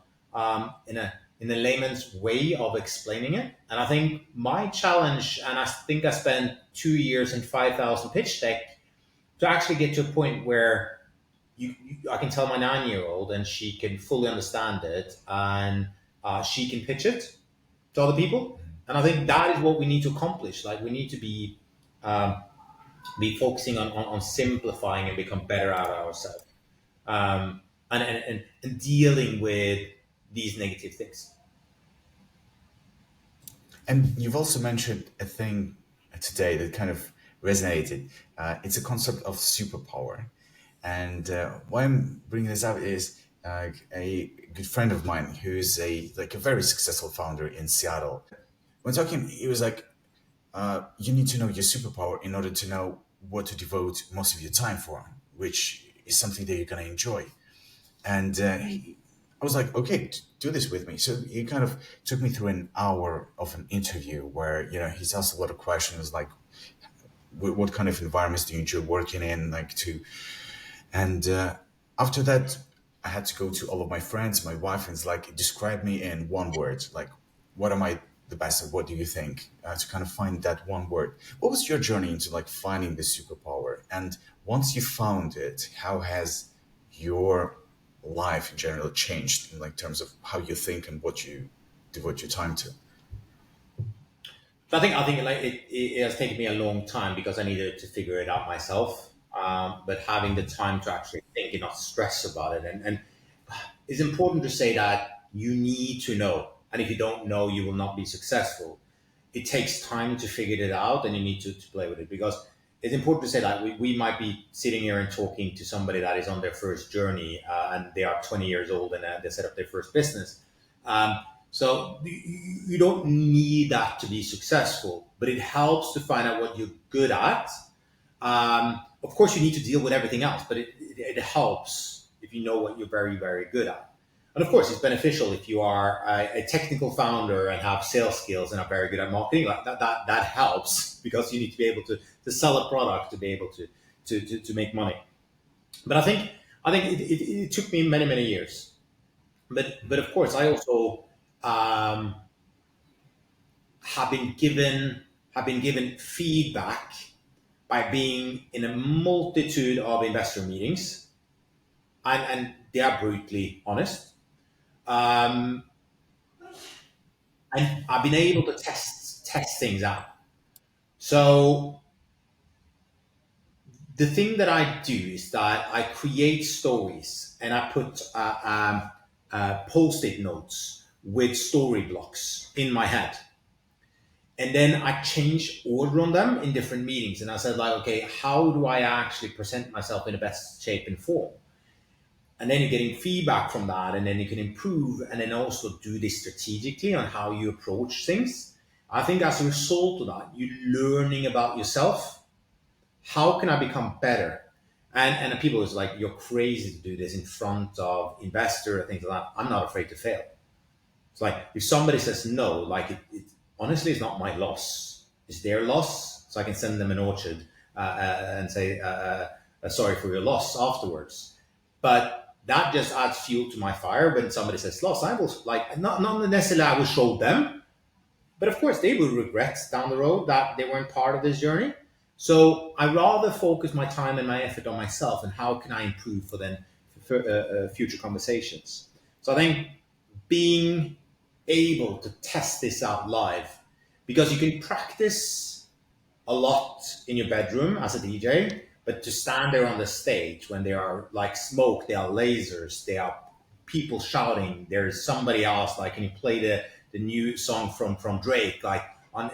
in a layman's way of explaining it. And I think my challenge, and I think I spent 2 years and 5,000 pitch deck to actually get to a point where I can tell my 9 year old and she can fully understand it, and she can pitch it to other people. And I think that is what we need to accomplish. Like, we need to be focusing on simplifying and become better at ourselves, and dealing with these negative things. And you've also mentioned a thing today that kind of resonated. It's a concept of superpower. And why I'm bringing this up is a good friend of mine who's a very successful founder in Seattle. When talking, he was like, you need to know your superpower in order to know what to devote most of your time for, which is something that you're going to enjoy. And I was like, okay, do this with me. So he kind of took me through an hour of an interview where, he's asked a lot of questions like, what kind of environments do you enjoy working in? And after that, I had to go to all of my friends, my wife, and it's like, describe me in one word. Like, what am I the best at? What do you think? To kind of find that one word. What was your journey into like finding the superpower? And once you found it, how has your life in general changed in like terms of how you think and what you devote your time to? I think like it has taken me a long time because I needed to figure it out myself. But having the time to actually think and not stress about it, and it's important to say that you need to know, and if you don't know, you will not be successful. It takes time to figure it out, and you need to play with it, because it's important to say that we might be sitting here and talking to somebody that is on their first journey, and they are 20 years old, and they set up their first business. Um, so you don't need that to be successful, but it helps to find out what you're good at. Of course, you need to deal with everything else, but it helps if you know what you're very, very good at. And of course, it's beneficial if you are a technical founder and have sales skills and are very good at marketing. Like that helps, because you need to be able to sell a product to be able to make money. But I think it took me many, many years. But of course, I also um, have been given feedback by being in a multitude of investor meetings, and they are brutally honest. Um, and I've been able to test things out. So the thing that I do is that I create stories, and I put post-it notes with story blocks in my head, and then I change order on them in different meetings. And I said, like, okay, how do I actually present myself in the best shape and form? And then you're getting feedback from that, and then you can improve, and then also do this strategically on how you approach things. I think as a result of that, you're learning about yourself. How can I become better? And people is like, you're crazy to do this in front of investor and things like that. I'm not afraid to fail. It's like if somebody says no, like it honestly, it's not my loss. It's their loss. So I can send them an orchard and say, sorry for your loss afterwards. But that just adds fuel to my fire. When somebody says loss, I will, like, not necessarily I will show them, but of course they will regret down the road that they weren't part of this journey. So I rather focus my time and my effort on myself, and how can I improve for future conversations. So I think being able to test this out live, because you can practice a lot in your bedroom as a DJ, but to stand there on the stage when there are like smoke, there are lasers, there are people shouting, there's somebody else like, can you play the new song from Drake, like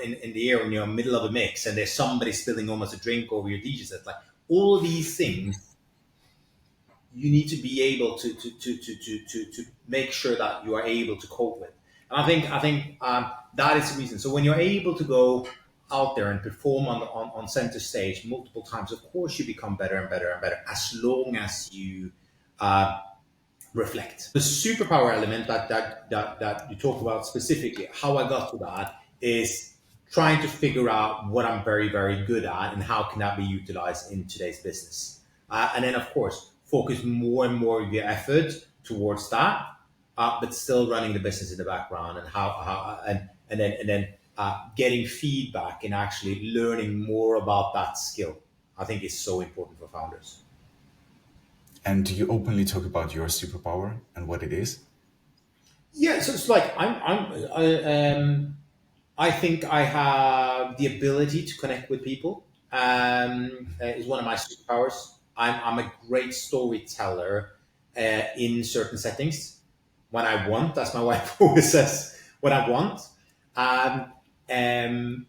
in the air when you're in the middle of a mix, and there's somebody spilling almost a drink over your DJ set, like all of these things you need to be able to make sure that you are able to cope with. And I think that is the reason. So when you're able to go out there and perform on center stage multiple times, of course you become better and better and better, as long as you reflect. The superpower element that you talk about specifically, how I got to that, is trying to figure out what I'm very, very good at and how can that be utilized in today's business. And then, of course, focus more and more of your effort towards that, but still running the business in the background, and and then getting feedback and actually learning more about that skill. I think is so important for founders. And do you openly talk about your superpower and what it is? Yeah, so it's like I think I have the ability to connect with people. Is one of my superpowers. I'm a great storyteller in certain settings when I want. As my wife always says, when I want. Um, um,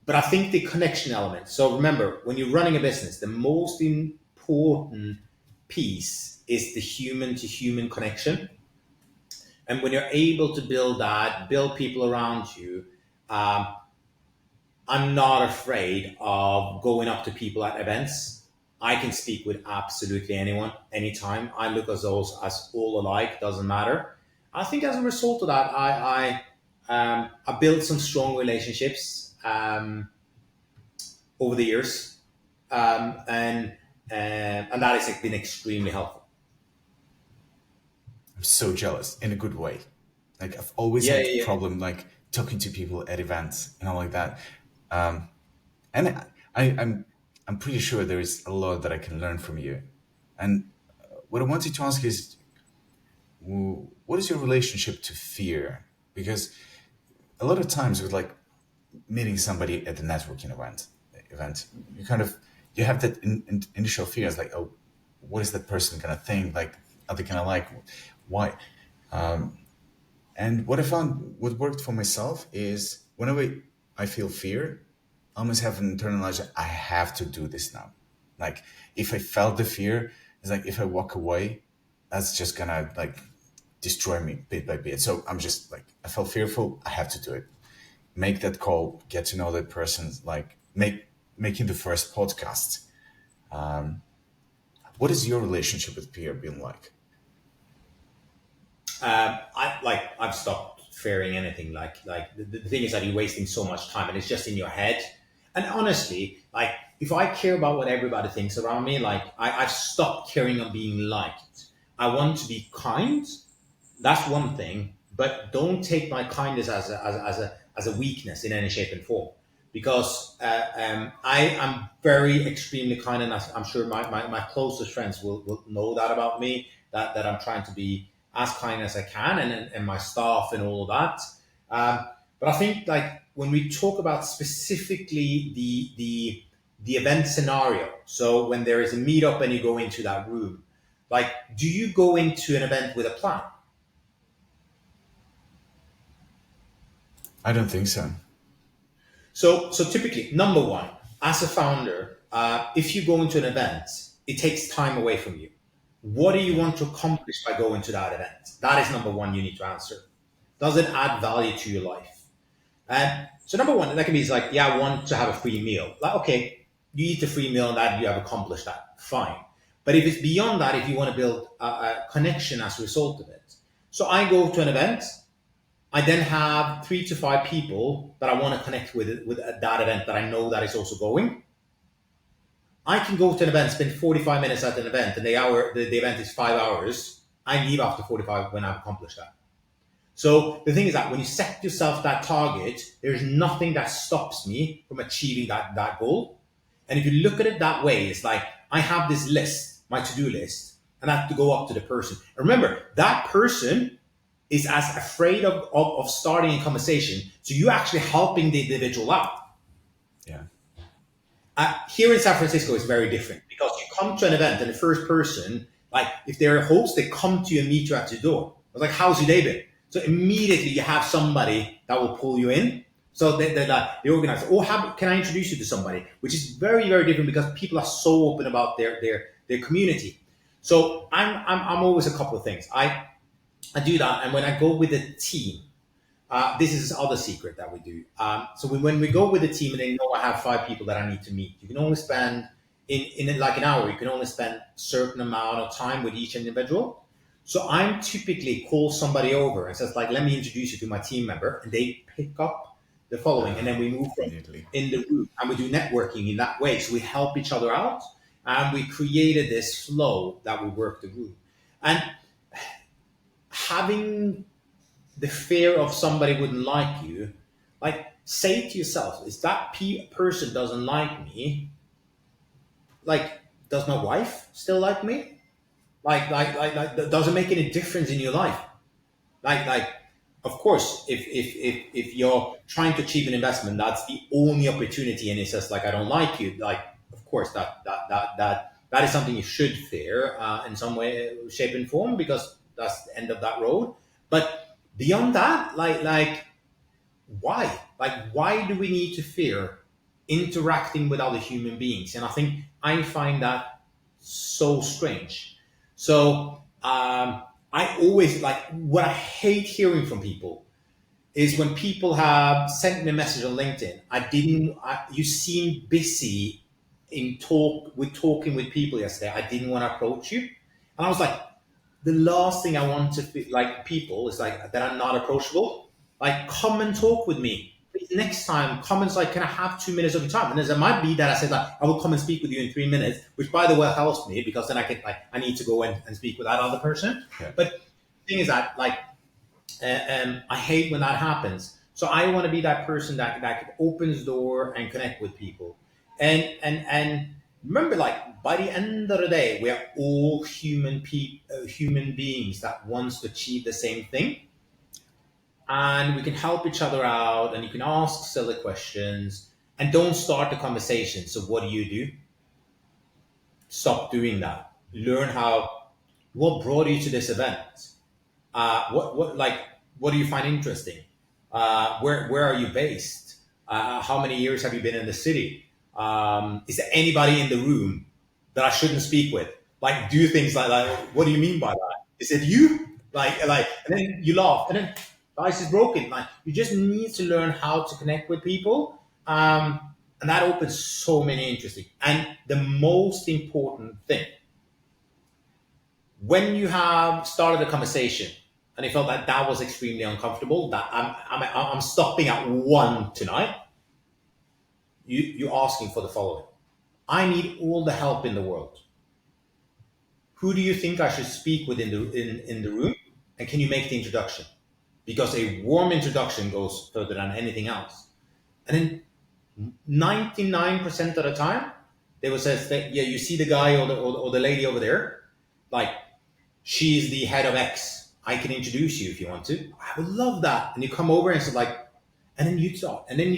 but I think the connection element. So remember, when you're running a business, the most important piece is the human to human connection. And when you're able to build that, build people around you, um, I'm not afraid of going up to people at events. I can speak with absolutely anyone, anytime. I look at those as all alike, doesn't matter. I think as a result of that, I built some strong relationships over the years, and that has been extremely helpful. I'm so jealous in a good way. Like I've always Yeah, had yeah, a yeah. problem like talking to people at events and all like that. Um, and I'm pretty sure there is a lot that I can learn from you. And what I wanted to ask is, what is your relationship to fear? Because a lot of times with like meeting somebody at the networking event, you kind of, you have that initial fear. It's like, oh, what is that person gonna think? Like, are they gonna like? Why? And what I found, what worked for myself is whenever I feel fear, I almost have an internalized, I have to do this now. Like if I felt the fear, it's like if I walk away, that's just gonna like destroy me bit by bit. So I'm just like, I felt fearful, I have to do it. Make that call, get to know that person, like making the first podcast. What is your relationship with peer been like? I've stopped fearing anything. The thing is that you're wasting so much time, and it's just in your head. And honestly, like if I care about what everybody thinks around me, like I've stopped caring on being liked. I want to be kind. That's one thing, but don't take my kindness as a weakness in any shape and form. Because I am very extremely kind, and I'm sure my closest friends will know that about me. That I'm trying to be as kind as I can, and my staff and all of that. But I think like when we talk about specifically the event scenario, so when there is a meetup and you go into that room, like do you go into an event with a plan? I don't think so. So typically, number one, as a founder, if you go into an event, it takes time away from you. What do you want to accomplish by going to that event? That is number one you need to answer. Does it add value to your life? And so number one, that can be like, yeah, I want to have a free meal. Like, okay, you eat a free meal and that you have accomplished that. Fine. But if it's beyond that, if you want to build a connection as a result of it. So I go to an event, I then have 3 to 5 people that I want to connect with at that event that I know that is also going. I can go to an event, spend 45 minutes at an event, and the event is 5 hours. I leave after 45 when I've accomplished that. So the thing is that when you set yourself that target, there's nothing that stops me from achieving that goal. And if you look at it that way, it's like I have this list, my to-do list, and I have to go up to the person. And remember, that person is as afraid of starting a conversation. So you're actually helping the individual out. Yeah. Here in San Francisco, it's very different because you come to an event and the first person, like if they're a host, they come to you and meet you at your door. I was like, how's your day been? So immediately you have somebody that will pull you in. So they organize, can I introduce you to somebody? Which is very, very different because people are so open about their community. So I'm always a couple of things. I do that, and when I go with a team, this is other secret that we do. So when we go with a team and they know I have 5 people that I need to meet, you can only spend in like an hour. You can only spend a certain amount of time with each individual. So I'm typically call somebody over and says like, let me introduce you to my team member, and they pick up the following, and then we move from in the room and we do networking in that way. So we help each other out, and we created this flow that we work the room. And having the fear of somebody wouldn't like you, like say to yourself, is that person doesn't like me, like does my wife still like me? Like does it make any difference in your life? Like of course, if you're trying to achieve an investment, that's the only opportunity, and it says like I don't like you, like of course that is something you should fear in some way, shape, and form, because that's the end of that road. But beyond that, like why? Like why do we need to fear interacting with other human beings? And I think I find that so strange. So I always like what I hate hearing from people is when people have sent me a message on LinkedIn. You seem busy talking with people yesterday. I didn't want to approach you, and I was like, the last thing I want to feel like people is like that I'm not approachable. Like, come and talk with me. Please, next time, come and say, like, can I have 2 minutes of your time? And it might be that I said like, I will come and speak with you in 3 minutes, which by the way helps me because then I need to go and speak with that other person. Yeah. But the thing is that like, I hate when that happens. So I want to be that person that opens the door and connect with people. And remember, like by the end of the day, we are all human beings that wants to achieve the same thing. and we can help each other out, and you can ask silly questions, and don't start the conversation. So what do? Stop doing that. Learn what brought you to this event. What do you find interesting? Where are you based? How many years have you been in the city? Is there anybody in the room that I shouldn't speak with? Like, do things like that. What do you mean by that? Is it you? And then you laugh, and then the ice is broken. Like, you just need to learn how to connect with people, and that opens so many interesting. And the most important thing, when you have started a conversation and you felt that that was extremely uncomfortable, that I'm stopping at one tonight, you're asking for the following: I need all the help in the world. Who do you think I should speak with in the room? And can you make the introduction? Because a warm introduction goes further than anything else. And then 99% of the time, they will say, yeah, you see the guy or the lady over there, like, she's the head of X. I can introduce you if you want to. I would love that. And you come over and it's like, and then you talk, and then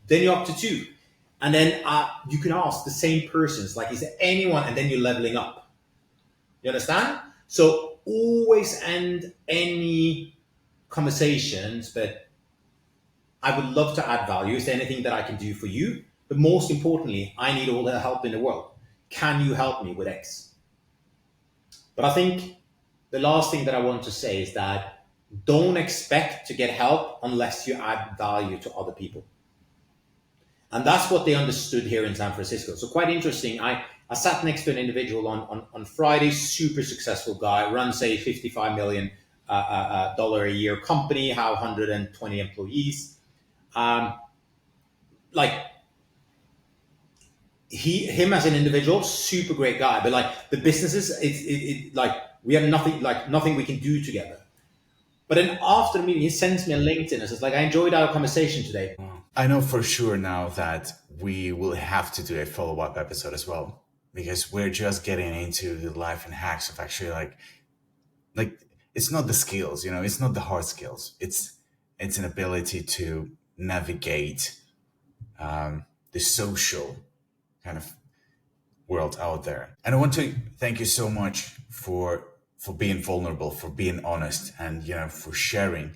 you're up to two. And then you can ask the same persons, like, is there anyone? And then you're leveling up. You understand? So always end any conversations, but I would love to add value. Is there anything that I can do for you? But most importantly, I need all the help in the world. Can you help me with X? But I think the last thing that I want to say is that don't expect to get help unless you add value to other people. And that's what they understood here in San Francisco. So quite interesting. I sat next to an individual on Friday, super successful guy, runs a $55 million dollar a year company, have 120 employees. Like, him as an individual, super great guy, but like the businesses, it like we have nothing we can do together. But then after the meeting, he sends me a LinkedIn and says, like, I enjoyed our conversation today. I know for sure now that we will have to do a follow-up episode as well, because we're just getting into the life and hacks of actually like it's not the skills, it's not the hard skills. It's an ability to navigate the social kind of world out there. And I want to thank you so much for being vulnerable, for being honest, and for sharing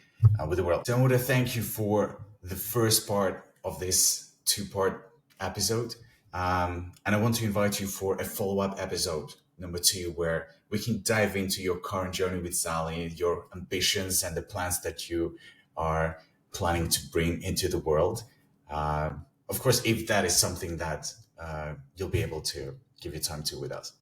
with the world. So I want to thank you for the first part of this two-part episode, and I want to invite you for a follow-up episode number 2, where we can dive into your current journey with Zali, your ambitions, and the plans that you are planning to bring into the world. Of course, if that is something that you'll be able to give your time to with us.